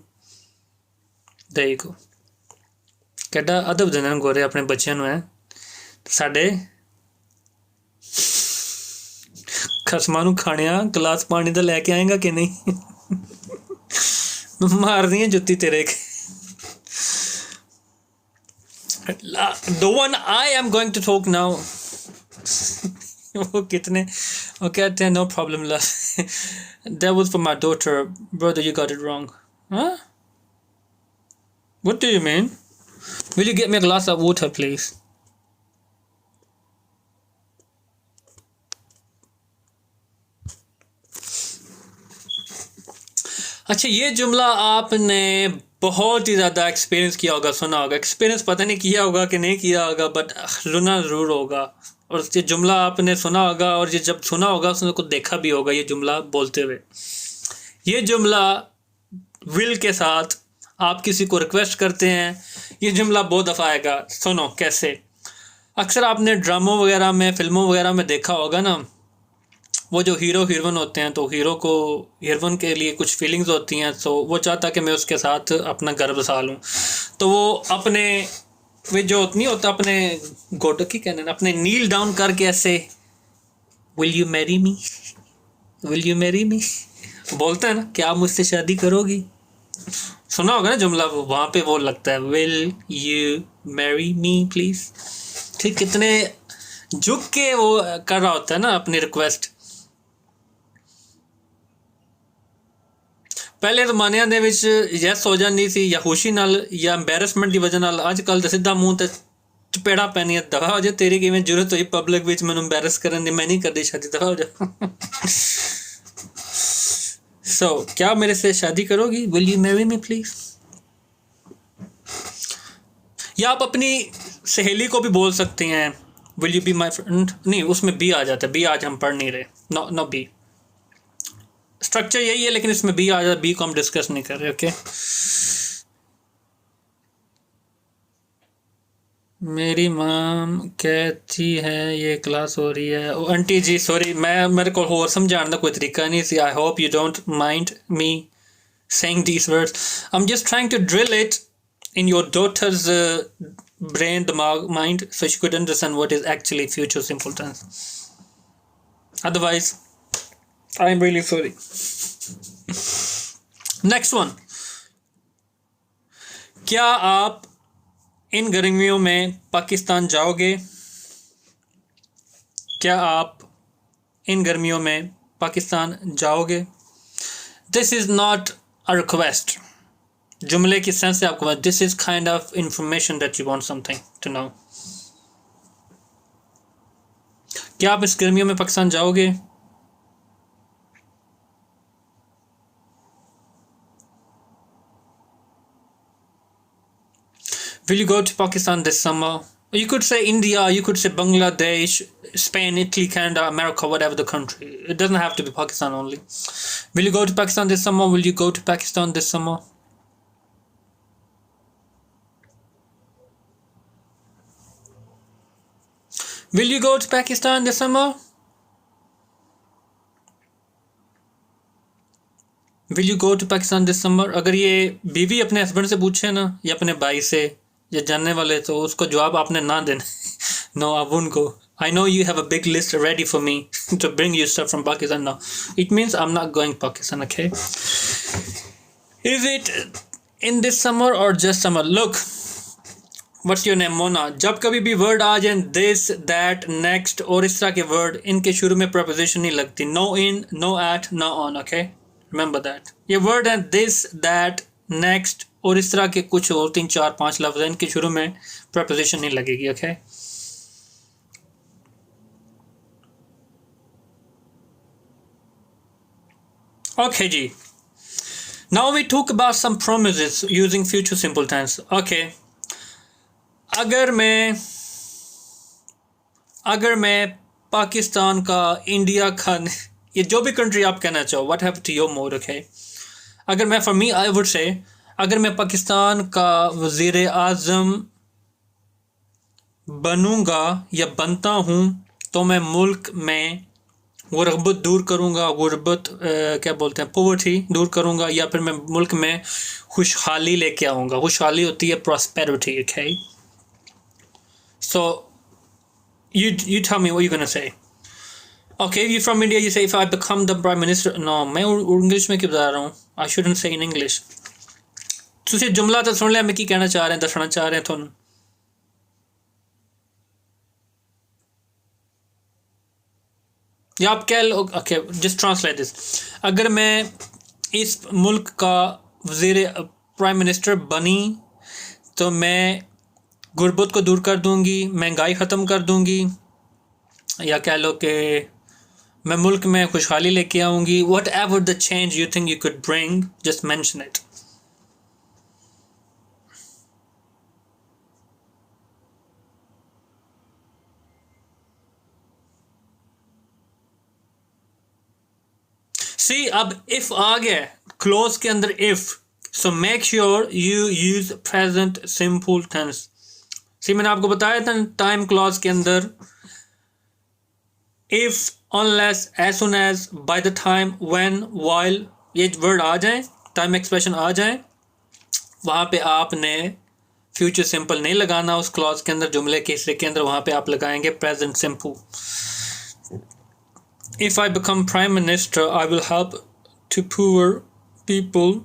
There you go. ਕਿੱਡਾ ਅਦਬ ਦਿੰਦੇ ਨੇ ਗੋਰੇ ਆਪਣੇ ਬੱਚਿਆਂ ਨੂੰ ਹੈ. ਸਾਡੇ ਖਸਮਾਂ ਨੂੰ ਖਾਣਿਆ ਗਲਾਸ ਪਾਣੀ ਦਾ ਲੈ ਕੇ ਆਏਗਾ ਕਿ ਨਹੀਂ? ਮਾਰਦੀ ਹੈ ਜੁੱਤੀ ਤੇਰੇ. The one I am going to talk now. वो कितने वो कहते हैं no problem love. That was for my daughter. Brother, you got it wrong. Huh? What do you mean? Will you get me a glass of water please? अच्छा, ये जुमला आपने बहुत ही ज़्यादा एक्सपीरियंस किया होगा, सुना होगा. एक्सपीरियंस पता नहीं किया होगा कि नहीं किया होगा, बट सुना ज़रूर होगा. और ये जुमला आपने सुना होगा, और ये जब सुना होगा उसने को देखा भी होगा ये जुमला बोलते हुए. ये जुमला विल के साथ आप किसी को रिक्वेस्ट करते हैं, ये जुमला बहुत दफ़ा आएगा. सुनो कैसे. अक्सर आपने ड्रामों वगैरह में, फिल्मों वगैरह में देखा होगा ना, वो जो हीरो हीरोइन होते हैं तो हीरो को हीरोइन के लिए कुछ फीलिंग्स होती हैं, तो वो चाहता कि मैं उसके साथ अपना घर बसा लूँ. तो वो अपने वे जो नहीं होता अपने घोटो की कहने अपने नील डाउन करके ऐसे will you marry me, will you marry me बोलता है ना, क्या आप मुझसे शादी करोगी? सुना होगा ना जुमला, वो वहाँ पे वो लगता है will you marry me please. ठीक, कितने झुक के वो कर रहा होता है ना अपनी रिक्वेस्ट. ਪਹਿਲੇ ਜ਼ਮਾਨਿਆਂ ਦੇ ਵਿੱਚ ਯੈਸ ਹੋ ਜਾਂਦੀ ਸੀ ਜਾਂ ਖੁਸ਼ੀ ਨਾਲ ਜਾਂ ਐਮਬੈਰਸਮੈਂਟ ਦੀ ਵਜ੍ਹਾ ਨਾਲ. ਅੱਜ ਕੱਲ੍ਹ ਤਾਂ ਸਿੱਧਾ ਮੂੰਹ ਤੇ ਚਪੇੜਾ ਪੈਣੀਆਂ. ਦਫਾ ਹੋ ਜਾ, ਤੇਰੀ ਕਿਵੇਂ ਜ਼ਰੂਰਤ ਹੋਈ ਪਬਲਿਕ ਵਿੱਚ ਮੈਨੂੰ ਐਮਬੈਰਸ ਕਰਨ ਦੀ? ਮੈਂ ਨਹੀਂ ਕਰਦੀ शादी, दफा हो जा. सो क्या मेरे से शादी करोगी? Will you marry me please? या आप अपनी सहेली को भी बोल सकते हैं will you be my friend. नहीं, उसमें बी आ जाता है. बी आज हम पढ़ नहीं रहे. No no B. स्ट्रक्चर यही है लेकिन इसमें बी आ जाता है. बी को हम डिस्कस नहीं कर रहे. ओके. मेरी माम कहती है ये क्लास हो रही है. ओ आंटी जी सॉरी, मैं मेरे को होर समझाने का कोई तरीका नहीं सी. I hope you don't mind me saying these words. I'm just trying to drill it in your daughter's brain, the mind, so she could understand what is actually future simple tense. Otherwise, I'm really sorry. Next one. क्या आप इन गर्मियों में पाकिस्तान जाओगे? क्या आप इन गर्मियों में पाकिस्तान जाओगे? This is not a request, जुमले की सेंस से आपको, this is kind of information that you want something to know. क्या आप इस गर्मियों में पाकिस्तान जाओगे? Will you go to Pakistan this summer? You could say India, you could say Bangladesh, Spain, Italy, Canada, America, whatever the country. It doesn't have to be Pakistan only. Will you go to Pakistan this summer? Will you go to Pakistan this summer? Will you go to Pakistan this summer? Will you go to Pakistan this summer? अगर ये बीवी अपने husband से पूछे ना या अपने भाई से या जानने वाले, तो उसको जवाब आपने ना देना। No, I won't go. I know you have a big list ready for me to bring you stuff from Pakistan now. It means I'm not going to Pakistan, okay? Is it in this summer or just summer? Look, what's your name? Mona. जब कभी भी word आ जाए this, that, next और इस तरह के word, इनके शुरू में preposition नहीं लगती। No in, no at, no on, okay? Remember that. ये वर्ड है this, that, next और इस तरह के कुछ और 3, 4, 5 लफ्ज़ हैं, इनके शुरू में preposition नहीं लगेगी, okay? Okay ji, now we talk about some promises using future simple tense. Okay, अगर मैं पाकिस्तान का, इंडिया का, ये जो भी कंट्री आप कहना चाहो, what have to your mode, okay? अगर मैं, for me I would say, अगर मैं पाकिस्तान का वज़ीर आज़म बनूंगा या बनता हूँ तो मैं मुल्क में गुर्बत दूर करूँगा, क्या बोलते हैं, पॉवर्टी दूर करूँगा, या फिर मैं मुल्क में खुशहाली लेके आऊँगा। खुशहाली होती है prosperity, okay? So you tell me what you're gonna say. Okay, you're from India, you say if I become the prime minister. No, मैं इंग्लिश में क्यों बता रहा हूँ? I shouldn't say in English. ਤੁਸੀਂ जुमला तो सुन लिया मैं की कहना चाह रहे हैं, दसना चाह रहे हैं ਤੁਹਾਨੂੰ। या आप कह लो, ओके, जस्ट ट्रांसलेट दिस। अगर मैं इस मुल्क का वज़ीर प्राइम मिनिस्टर बनी तो मैं गुर्बत को दूर कर दूंगी, महंगाई ख़त्म कर दूंगी, या कह लो कि मैं मुल्क में खुशहाली लेके आऊँगी। Whatever the change you think you could bring, just mention it. See, अब इफ आ गया क्लोज के अंदर if, so make sure you use present simple tense. See, मैंने आपको बताया था टाइम क्लॉज के अंदर if, unless, as soon as, by the time, when, while, ये वर्ड आ जाए, टाइम एक्सप्रेशन आ जाए, वहाँ पे आपने फ्यूचर सिंपल नहीं लगाना उस क्लॉज के अंदर, जुमले के हिस्से के अंदर, वहाँ पे आप लगाएंगे present simple. If I become prime minister, I will help to poor people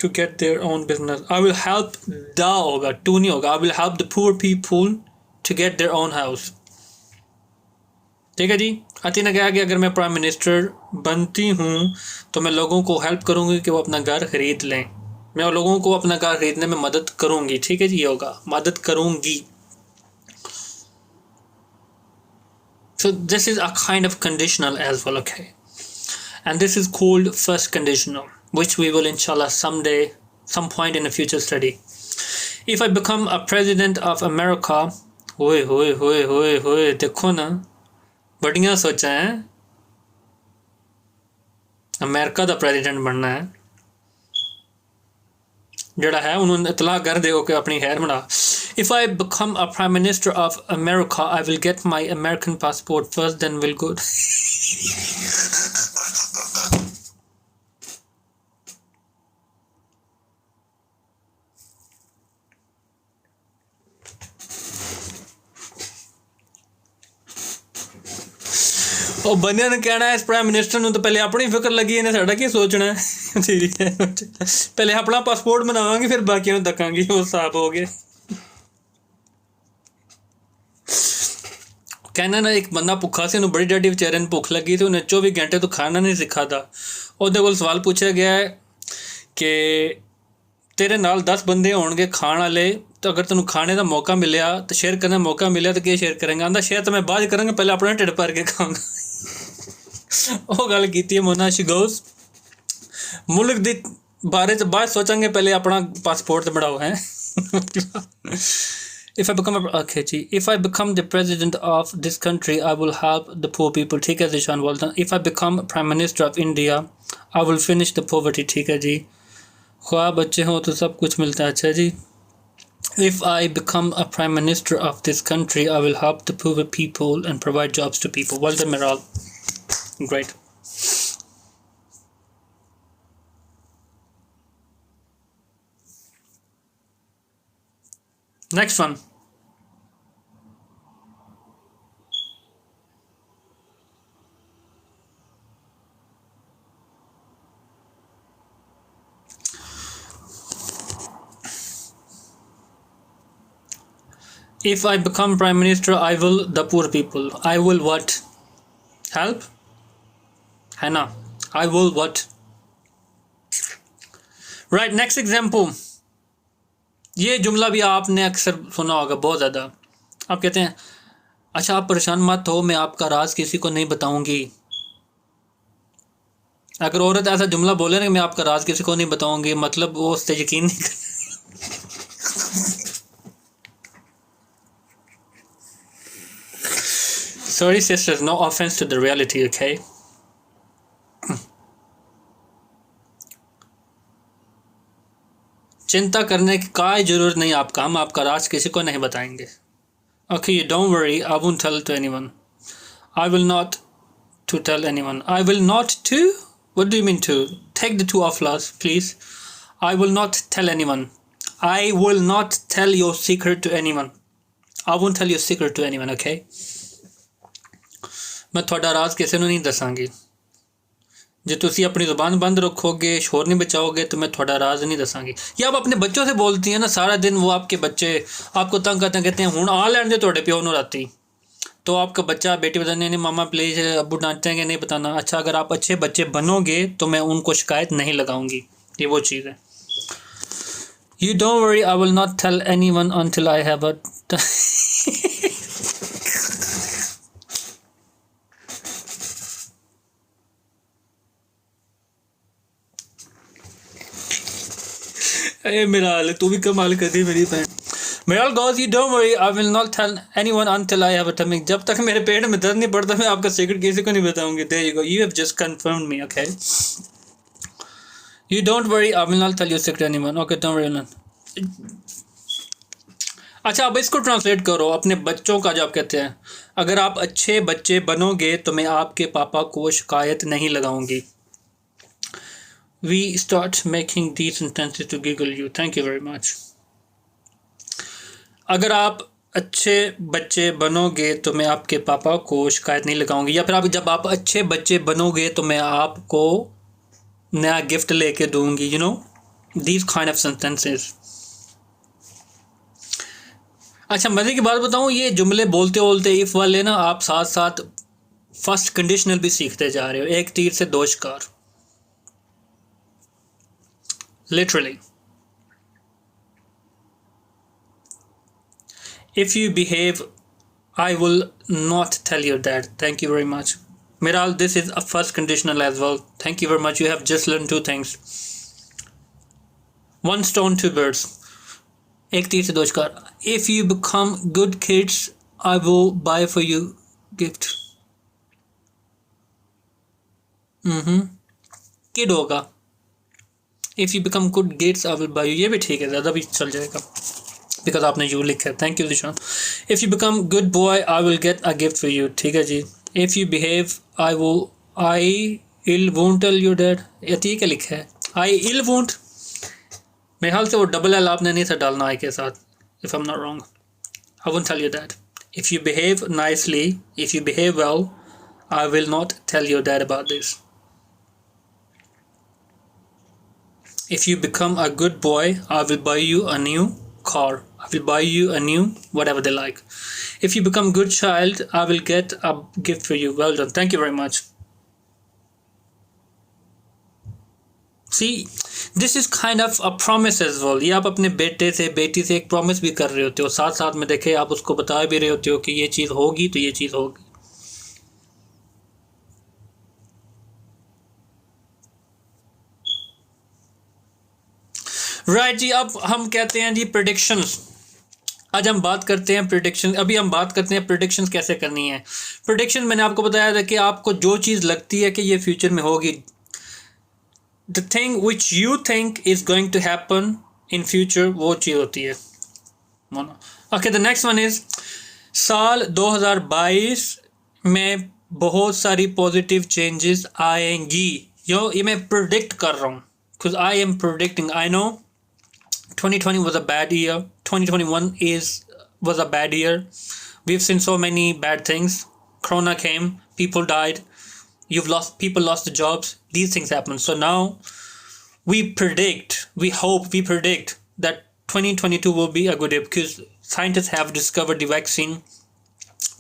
to get their own business. I will help, da होगा, to नहीं होगा। I will help the poor people to get their own house. ठीक है जी। अति ने कहा कि अगर मैं प्राइम मिनिस्टर बनती हूँ तो मैं लोगों को हेल्प करूँगी कि वो अपना घर खरीद लें। मैं लोगों को अपना घर खरीदने में मदद करूँगी। ठीक है जी, ये होगा मदद करूँगी। So this is a kind of conditional as well, okay? And this is called first conditional, which we will inshallah someday, some point in a future study. If I become a president of America, होए देखो ना, बढ़िया सोचा है, America दा president बनना है, जड़ा है उन्होंने इतला कर दे कि अपनी खैर बना। If I become a prime minister of America, I will get my American passport first, then will go. ਉਹ ਬੰਦਿਆਂ ਨੇ ਕਹਿਣਾ ਇਸ ਪ੍ਰਾਈਮ ਮਿਨਿਸਟਰ ਨੂੰ ਤਾਂ ਪਹਿਲੇ ਆਪਣੀ ਫਿਕਰ ਲੱਗੀ, ਇਹਨੇ ਸਾਡਾ ਕੀ ਸੋਚਣਾ ਹੈ। ਠੀਕ ਹੈ, ਪਹਿਲੇ ਆਪਣਾ ਪਾਸਪੋਰਟ ਬਣਾਵਾਂਗੇ ਫਿਰ ਬਾਕੀਆਂ ਨੂੰ ਧੱਕਾਂਗੇ, ਉਹ ਹਿਸਾਬ ਹੋ ਗਿਆ। कहना ना एक बंदा भुखा सी, ਉਹਨੂੰ ਬੜੀ ਡਾਢੀ ਵਿਚਾਰੇ ਨੂੰ ਭੁੱਖ ਲੱਗੀ ਤੇ ਉਹਨੇ 24 ਘੰਟੇ ਤੋਂ ਖਾਣਾ ਨਹੀਂ ਸਿਖਾਦਾ। ਉਹਦੇ ਕੋਲ ਸਵਾਲ ਪੁੱਛਿਆ ਗਿਆ ਹੈ ਕਿ ਤੇਰੇ ਨਾਲ 10 ਬੰਦੇ ਹੋਣਗੇ ਖਾਣ ਵਾਲੇ, ਤਾਂ ਅਗਰ ਤੈਨੂੰ ਖਾਣੇ ਦਾ ਮੌਕਾ ਮਿਲਿਆ ਤੇ ਸ਼ੇਅਰ ਕਰਨ ਦਾ ਮੌਕਾ ਮਿਲਿਆ ਤਾਂ ਕੀ ਸ਼ੇਅਰ ਕਰੇਂਗਾ? ਆਂਦਾ ਸ਼ੇਅਰ ਤਾਂ ਮੈਂ ਬਾਅਦ ਕਰਾਂਗਾ, ਪਹਿਲਾਂ ਆਪਣਾ ਢਿੱਡ ਭਰ ਕੇ ਖਾਵਾਂਗਾ। ਉਹ ਗੱਲ ਕੀਤੀ ਹੈ ਮੋਨਾ। ਸ਼ੀ ਗੋਜ਼, ਮੁਲਕ ਦੇ ਬਾਰੇ ਚ ਬਾਅਦ ਸੋਚਾਂਗੇ, ਪਹਿਲੇ ਆਪਣਾ ਪਾਸਪੋਰਟ ਤੇ ਬਣਾਓ ਹੈ। If I become if I become the president of this country, I will help the poor people. ठीक है Zishan, well done. If I become prime minister of India, I will finish the poverty. ठीक है जी, ख्वाब अच्छे हो तो सब कुछ मिलता है। अच्छा जी, if I become a prime minister of this country, I will help the poor people and provide jobs to people. Well done Miral, great. Next one. If I become prime minister, I will the poor people. I will what? Help? है ना? I will what? Right, next example. ये जुमला भी आपने अक्सर सुना होगा बहुत ज़्यादा। आप कहते हैं अच्छा आप परेशान मत हो, मैं आपका राज किसी को नहीं बताऊंगी। अगर औरत ऐसा जुमला बोले ना कि मैं आपका राज किसी को नहीं बताऊंगी, मतलब वो उस पर यकीन नहीं कर। Sorry sisters, no offense to the reality, okay? चिंता करने की कोई ज़रूरत नहीं आपका, हम आपका राज किसी को नहीं बताएंगे। Okay, don't worry, I won't tell to anyone. I will not to tell anyone. I will not to? What do you mean to? Take the two off last, please. I will not tell anyone. I will not tell your secret to anyone. I won't tell your secret to anyone, okay? मैं थोड़ा राज किसी ਨੂੰ नहीं दसांगी। ਜੇ ਤੁਸੀਂ अपनी ज़ुबान बंद रखोगे, शोर नहीं बचाओगे, तो मैं थोड़ा राज नहीं दसांगी। या आप अपने बच्चों से बोलती हैं ना सारा दिन, वो आपके बच्चे आपको तंग करते हैं, कहते हैं हुण आ लैण दे तुहाडे प्यो नूं राती, तो आपका बच्चा बेटी बताने नहीं मामा प्लीज़, अब्बू डांटते हैं कि नहीं बताना। अच्छा अगर आप अच्छे बच्चे बनोगे तो मैं उनको शिकायत नहीं लगाऊंगी, ये वो चीज़ है। You don't worry, I will not tell anyone until I have a मेरा हाल तू भी कमाल कर दी मेरी बहन। मेरा goes, you don't worry, I will not tell anyone until I have a tummy. जब तक मेरे पेट में दर्द नहीं पड़ता मैं आपका सीक्रेट किसी को नहीं बताऊंगी। There you go, you have just confirmed me, okay? You don't worry, I will not tell your secret anyone. Okay, don't worry none. अच्छा अब इसको ट्रांसलेट करो अपने बच्चों का। जो आप कहते हैं अगर आप अच्छे बच्चे बनोगे तो मैं आपके पापा को शिकायत नहीं लगाऊंगी। We start making these sentences to giggle you. Thank you very much. अगर आप अच्छे बच्चे बनोगे तो मैं आपके पापा को शिकायत नहीं लगाऊंगी। या फिर आप जब आप अच्छे बच्चे बनोगे तो मैं आपको नया गिफ्ट लेके दूंगी। You know, these kind of sentences. अच्छा मज़े की बात बताऊं, ये जुमले बोलते बोलते इफ़ वाले ना आप साथ साथ फर्स्ट कंडीशनल भी सीखते जा रहे हो। एक तीर से दो शिकार, literally. If you behave, I will not tell your dad. Thank you very much. Miral, this is a first conditional as well. Thank you very much. You have just learned two things. One stone, two birds. एक तीर से दो शिकार. If you become good kids, I will buy for you gift. Kid होगा. If you become good kids, I will buy you. ये भी ठीक है, ज़्यादा भी चल जाएगा because आपने यू लिखा है। Thank you Zishan. If you become good boy, I will get a gift for you. ठीक है जी. If you behave, I won't tell your dad. ये ठीक है लिखा है। I won't. मेरे ख्याल से वो डबल एल आपने नहीं था डालना आई के साथ, if I'm not wrong. I won't tell your dad. If you behave nicely, if you behave well, I will not tell your dad about this. If you become a good boy, I will buy you a new car. I will buy you a new whatever they like. If you become good child, I will get a gift for you. Well done. Thank you very much. See, this is kind of a promise as well. ये आप अपने बेटे से बेटी से एक promise भी कर रहे होते हो, साथ साथ में देखे आप उसको बता भी रहे होते हो कि ये चीज़ होगी तो ये चीज़ होगी. राइट जी, अब हम कहते हैं जी प्रेडिक्शंस. आज हम बात करते हैं प्रेडिक्शन. अभी हम बात करते हैं प्रेडिक्शंस कैसे करनी है. प्रेडिक्शन मैंने आपको बताया था कि आपको जो चीज़ लगती है कि ये फ्यूचर में होगी, the thing which you think is going to happen in future, वो चीज़ होती है. Okay, the next one is साल 2022 में बहुत सारी पॉजिटिव चेंजेस आएंगी. ये मैं प्रेडिक्ट कर रहा हूँ, because I am predicting. I know 2020 was a bad year. 2021 was a bad year. We've seen so many bad things. Corona came, people died, people lost their jobs. These things happen. So now we predict that 2022 will be a good year because scientists have discovered the vaccine.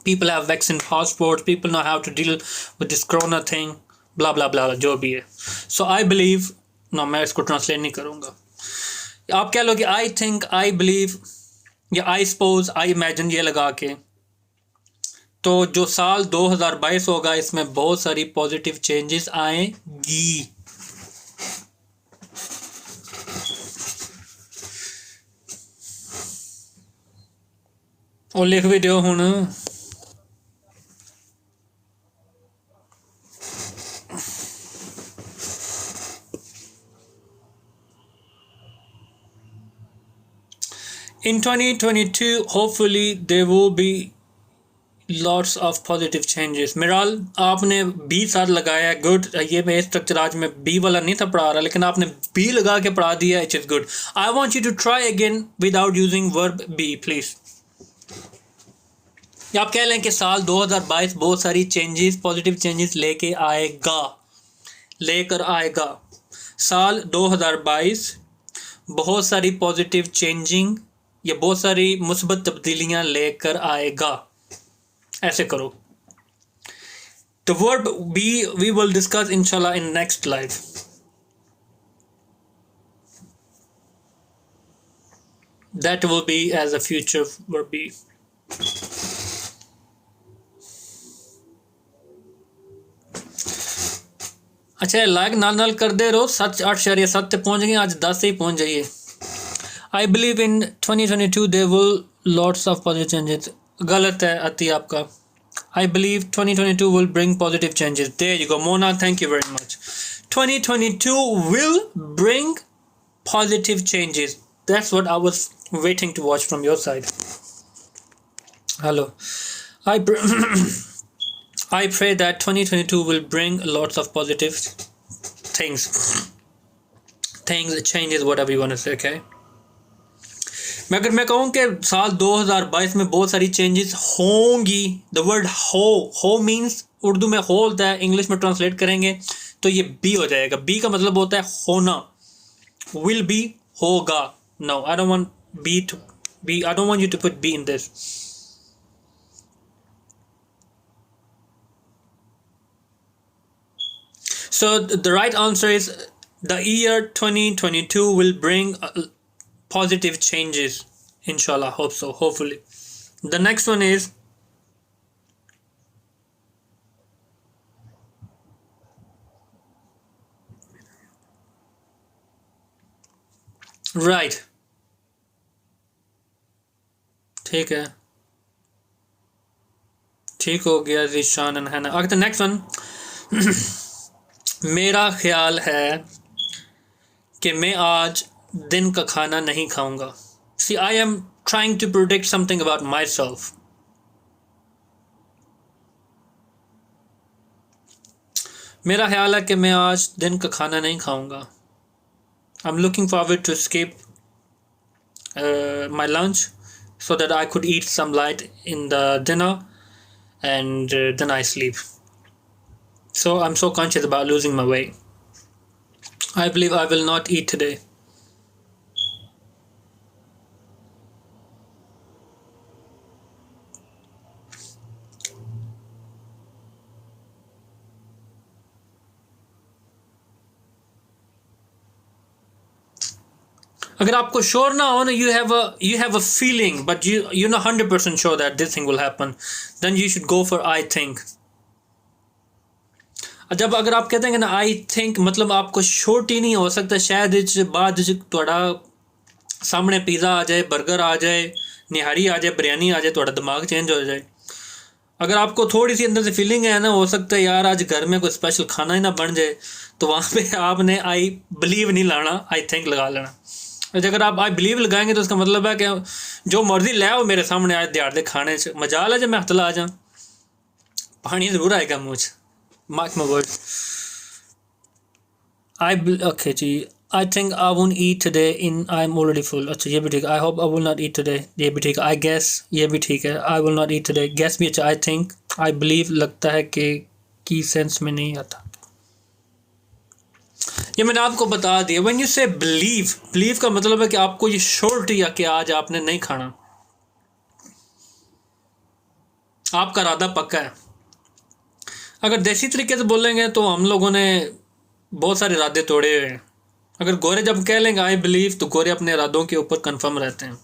People have vaccine passports. People know how to deal with this corona thing. Blah blah blah. जो भी है. So I believe. No, मैं इसको translate नहीं करूँगा. आप कह लो कि आई थिंक, आई बिलीव या आई सपोज, आई इमेजिन ये लगा के, तो जो साल 2022 होगा इसमें बहुत सारी पॉजिटिव चेंजेस आएंगी. और लिख भी दो हुण. In 2022, hopefully there will be lots of positive changes. मिराल, आपने B साथ लगाया, गुड. ये मैं स्ट्रक्चर आज में B वाला नहीं था पढ़ा रहा, लेकिन आपने B लगा के पढ़ा दिया, it is good. I want you to try again without using verb B please. आप कह लें कि साल 2022 बहुत सारी चेंजेस, पॉजिटिव चेंजेस लेकर आएगा. साल 2022 बहुत सारी पॉजिटिव चेंजिंग, ये बहुत सारी मुस्बत तब्दीलियां लेकर आएगा. ऐसे करो. The verb be we will discuss inshallah in next live. That will be as a future verb be. अच्छा, लाइक नाल कर दे रहो. 7.8 तक पहुँच गए, आज 10 से ही पहुँच जाइए. I believe in 2022 there will lots of positive changes. गलत है अति आपका. I believe 2022 will bring positive changes. There you go, Mona. Thank you very much. 2022 will bring positive changes. That's what I was waiting to watch from your side. Hello. I pray that 2022 will bring lots of positive things, changes, whatever you want to say. Okay. अगर मैं कहूँ कि साल 2022 में बहुत सारी changes होंगी, the word हो मीन्स उर्दू में हो होता है, इंग्लिश में ट्रांसलेट करेंगे तो ये बी हो जाएगा. बी का मतलब होता है होना. विल बी, होगा. No, I don't want be to be, I don't want you to put be in this. So the right answer is the year 2022 will bring positive changes, inshallah. Hope so, hopefully. The next one is right. ठीक है, ठीक हो गया Zeeshan and हैना. Okay, the next one. मेरा ख्याल है कि मैं आज दिन का खाना नहीं खाऊंगा. See, I am trying to predict something about myself. मेरा ख्याल है कि मैं आज दिन का खाना नहीं खाऊंगा. I'm looking forward to skip my lunch so that I could eat some light in the dinner and then I sleep. So I'm so conscious about losing my weight. I believe I will not eat today. अगर आपको sure ना हो ना, you have a feeling but you're not 100% sure that this thing will happen, then you should go for I think. जब अगर आप कहते हैं कि ना आई थिंक, मतलब आपको श्योरिटी नहीं हो सकता, शायद इस बाद थोड़ा सामने पिज़्ज़ा आ जाए, बर्गर आ जाए, निहारी आ जाए, बिरयानी आ जाए, थोड़ा दिमाग चेंज हो जाए। अगर आपको थोड़ी सी अंदर से फीलिंग है ना, हो सकता है यार आज घर में कोई स्पेशल खाना ही ना बन जाए, तो वहाँ पे आपने आई बिलीव नहीं लाना, आई थिंक लगा लेना। अगर आप आई बिलीव लगाएंगे तो उसका मतलब है कि जो मर्जी ले आओ मेरे सामने आज दिहाड़ दे खाने से मजाल है, जब मैं हथ ला जा पानी ज़रूर आएगा मुँह च। Mark my word. ओके जी, I think I won't eat today in I am already full. अच्छा ये भी ठीक है। I hope I will not eat today, ये भी ठीक है। आई गेस, ये भी ठीक है। I will not eat today, guess भी अच्छा। आई थिंक, आई बिलीव लगता है कि की सेंस में नहीं आता। ये मैंने आपको बता दिया। व्हेन यू से बिलीव, बिलीव का मतलब है कि आपको ये श्योरिटी है कि आज आपने नहीं खाना, आपका इरादा पक्का है। अगर देसी तरीके से बोलेंगे तो हम लोगों ने बहुत सारे इरादे तोड़े हुए हैं। अगर गोरे जब कह लेंगे आई बिलीव, तो गोरे अपने इरादों के ऊपर कंफर्म रहते हैं।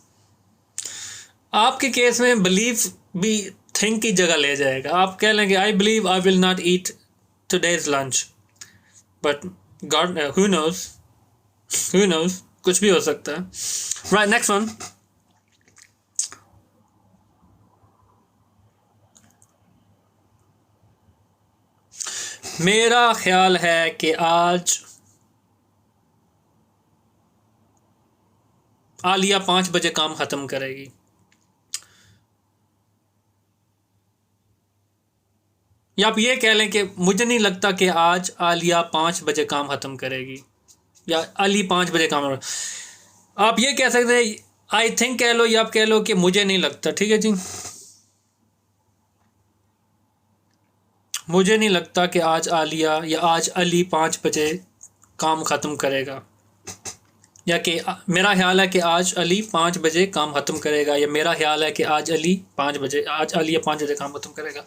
आपके केस में बिलीव भी थिंक की जगह ले जाएगा। आप कह लेंगे I believe I will not eat today's lunch, but god who knows, कुछ भी हो सकता है। Right, next one. मेरा ख्याल है कि आज आलिया 5 बजे काम ख़त्म करेगी। या आप ये कह लें कि मुझे नहीं लगता कि आज आलिया 5 बजे काम ख़त्म करेगी, या अली 5 बजे काम। आप ये कह सकते हैं आई थिंक कह लो, या आप कह लो कि मुझे नहीं लगता। ठीक है जी, मुझे नहीं लगता कि आज आलिया या आज अली 5 बजे काम ख़त्म करेगा, या कि मेरा ख्याल है कि आज अली 5 बजे काम ख़त्म करेगा, या मेरा ख्याल है कि आज अली 5 बजे, आज आलिया 5 बजे काम ख़त्म करेगा।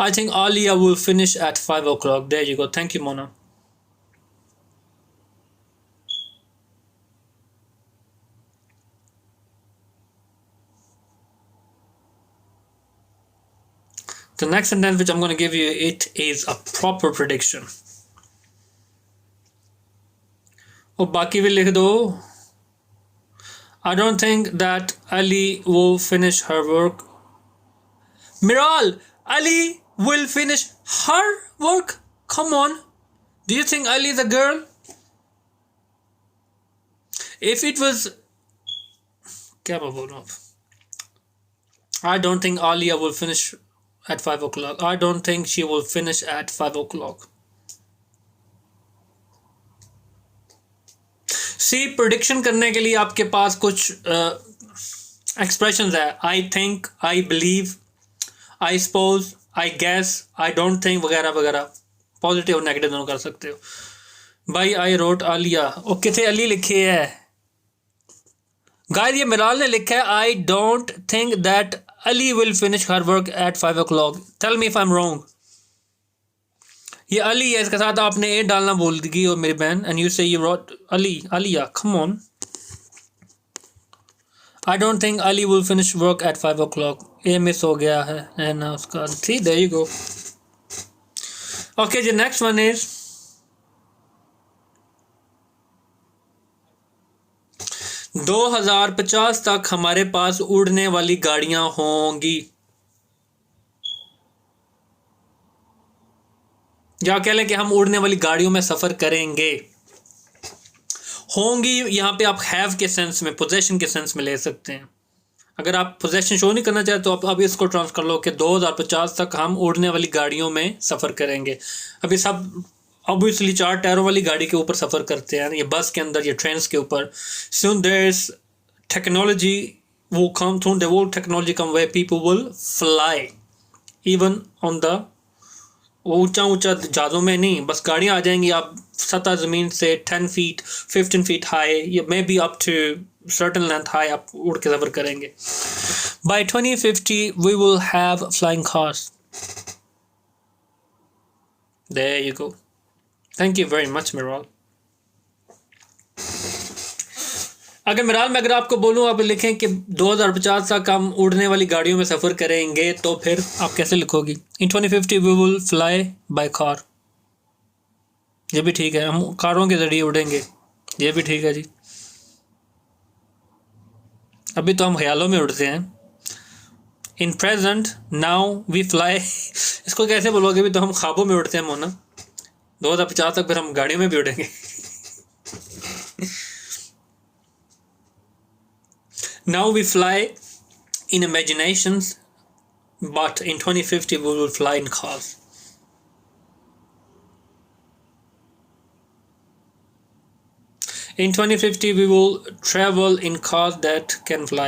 I think Alia will finish at 5 o'clock। There you go, thank you Mona. The next sentence which I'm going to give you, it is a proper prediction. और बाकी भी लिख दो। I don't think that Ali will finish her work. Miral, Ali will finish her work? Come on. Do you think Ali is a girl? If it was... क्या मैं बोल रहा हूँ? I don't think Alia will finish at 5 o'clock. I don't think she will finish at 5 o'clock. See prediction करने के लिए आपके पास कुछ एक्सप्रेशंस है। I think, I believe, I suppose, I guess, I don't think वगैरह वगैरह। पॉजिटिव और नेगेटिव दोनों कर सकते हो। भाई आई रोट आलिया, ओके थे अली लिखे है गाइस, ये मिराल ने लिखा है I don't think that Ali will finish her work at 5 o'clock। Tell me if I am wrong. ये अली है, इसके साथ आपने ए डालना बोल दी और मेरी बहन, and you say you wrote Ali, Alia, come on. I don't think Ali will finish work at 5 o'clock। A miss हो गया है ना उसका। ठीक, देयर यू गो। ओके जी, नेक्स्ट वन इज 2050 तक हमारे पास उड़ने वाली गाड़ियां होंगी, या कह लें कि हम उड़ने वाली गाड़ियों में सफ़र करेंगे। होंगी यहाँ पे आप हैव के सेंस में, पोजेशन के सेंस में ले सकते हैं। अगर आप पोजेशन शो नहीं करना चाहते तो आप अब इसको ट्रांस कर लो कि 2050 तक हम उड़ने वाली गाड़ियों में सफ़र करेंगे। अभी सब ऑब्वियसली 4 टायरों वाली गाड़ी के ऊपर सफ़र करते हैं, ये बस के अंदर, ये ट्रेन के ऊपर। Soon there is technology will come through, the world technology come where people will fly even on the ऊंचा जहाज़ों में नहीं, बस गाड़ियाँ आ जाएंगी, आप सतह ज़मीन से 10 feet 15 feet हाई, या maybe up to certain length high आप उड़ के सफ़र करेंगे। By 2050 we will have flying cars. There you go, thank you very much Miral. अगर मिराल मैं अगर आपको बोलूँ आप लिखें कि 2050 तक हम उड़ने वाली गाड़ियों में सफ़र करेंगे तो फिर आप कैसे लिखोगी? In 2050 we will fly by car. ये भी ठीक है, हम कारों के ज़रिए उड़ेंगे। ये भी ठीक है जी। अभी तो हम ख्यालों में उड़ते हैं। In present now we fly इसको कैसे बोलोगे? अभी तो हम ख्वाबों में उड़ते हैं मोना। 2050 तक फिर हम गाड़ियों में भी उड़ेंगे। Now we fly in imaginations, but in 2050 we will fly in cars. In 2050 we will travel in cars that can fly.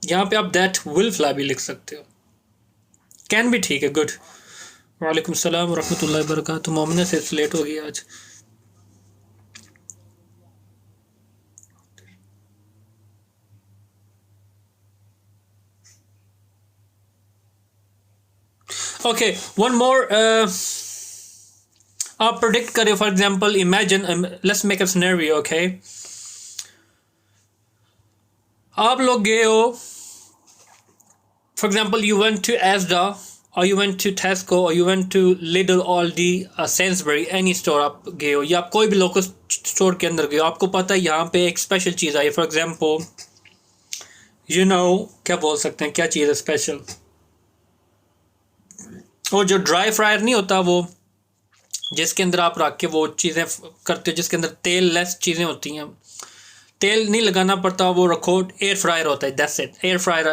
यहाँ पे आप that will fly भी लिख सकते हो। Can भी ठीक है, good. वालेकुम सलाम वरहमतुल्लाहि वबरकातुहू। मोमिना से लेट हो गई आज। Okay, one more. आप predict करें, for example, imagine, let's make a scenario, okay? आप लोग गए हो, for example, you went to Asda, or you went to Tesco, or you went to Lidl, Aldi, Sainsbury, any store आप गए हो, या आप कोई भी लोकल स्टोर के अंदर गए हो, आपको पता है यहाँ पे एक स्पेशल चीज़ आई है। फॉर एग्जाम्पल क्या बोल सकते हैं, क्या चीज़ है स्पेशल? और जो ड्राई फ्रायर नहीं होता, वो जिसके अंदर आप रख के वो चीज़ें करते हो, जिसके अंदर तेल लेस चीज़ें होती हैं, तेल नहीं लगाना पड़ता, वो रखो, एयर फ्रायर होता है, दैट्स इट। एयर फ्रायर,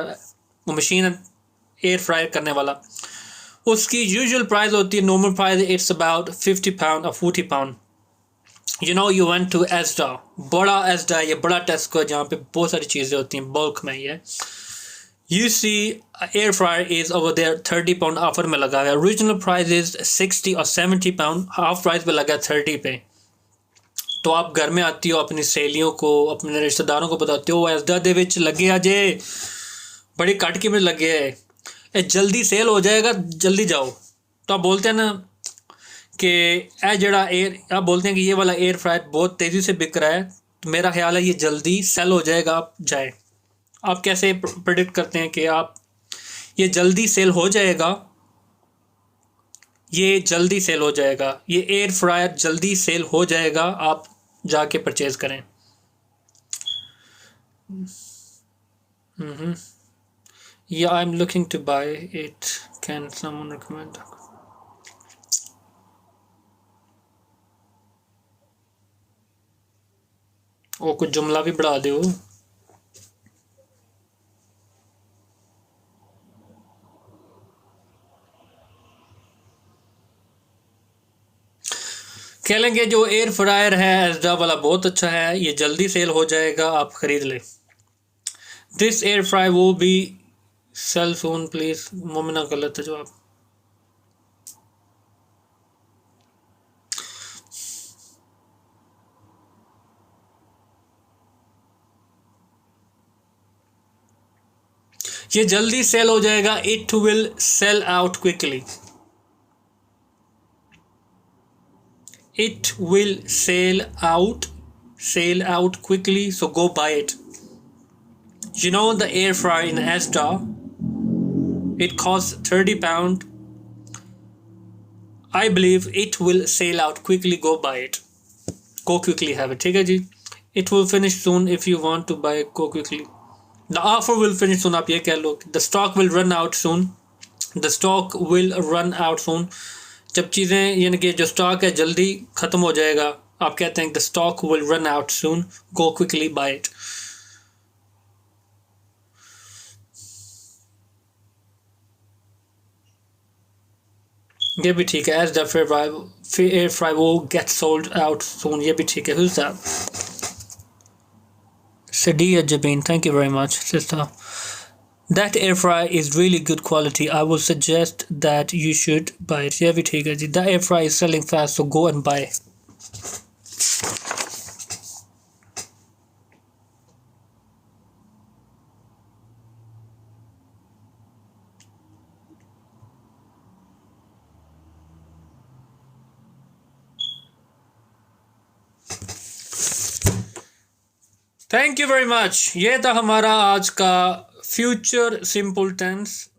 वो मशीन एयर फ्रायर करने वाला, उसकी यूजुअल प्राइस होती है, normal price it's about 50 pound और 40 pound. You went to Asda, बड़ा एस्डा, ये बड़ा टेस्को है जहाँ पे बहुत सारी चीज़ें होती हैं बल्क में। ये you see air fryer is over there 30 pound offer में लगा है। ओरिजिनल प्राइस इज 60 और 70 पाउंड, हाफ प्राइस पे लगा है 30 पे। तो आप घर में आती हो, अपनी सहेलियों को, अपने रिश्तेदारों को बताते हो एस्डा दे विच लगे अजे बड़ी कट कीमत लगे है, ये जल्दी सेल हो जाएगा, जल्दी जाओ। तो आप बोलते हैं ना कि ए जड़ा एयर, आप बोलते हैं कि ये वाला एयर फ्रायर बहुत तेज़ी से बिक रहा है, तो मेरा ख्याल है ये जल्दी सेल हो जाएगा, आप जाए। आप कैसे प्रेडिक्ट करते हैं कि आप ये जल्दी सेल हो जाएगा, ये जल्दी सेल हो जाएगा, ये एयर फ्रायर जल्दी सेल हो जाएगा, आप जाके परचेज करें। Yeah, I'm looking to buy it. Can someone recommend? ओ कुछ जुमला भी बढ़ा दो। कह लेंगे जो एयर फ्रायर है एस्डा वाला बहुत अच्छा है, ये जल्दी सेल हो जाएगा, आप खरीद लें। दिस एयर फ्रायर वो भी सेल सून प्लीज। मोमिना गलत है जवाब। ये जल्दी सेल हो जाएगा, it will sell out quickly. It will sell out quickly, so go buy it. The air fryer in Asda, it costs 30 pound. I believe it will sell out quickly, go buy it. Go quickly have it, ठीक है जी। It will finish soon, if you want to buy it, go quickly. The offer will finish soon, आप ये कह लो। The stock will run out soon. The stock will run out soon. जब चीज़ें यानी कि जो स्टॉक है जल्दी ख़त्म हो जाएगा, आप कहते हैं the stock will run out soon, go quickly buy it. ये भी ठीक है, एज द एयर फ्राई वो गेट सोल्ड आउट सून, ये भी ठीक है। Who's that? Sadia Jabin, thank you very much, sister. That air fryer is really good quality. I would suggest that you should buy it. Yeah, भी ठीक है जी। The air fryer is selling fast, so go and buy. Thank you very much. ये था हमारा आज का future simple tense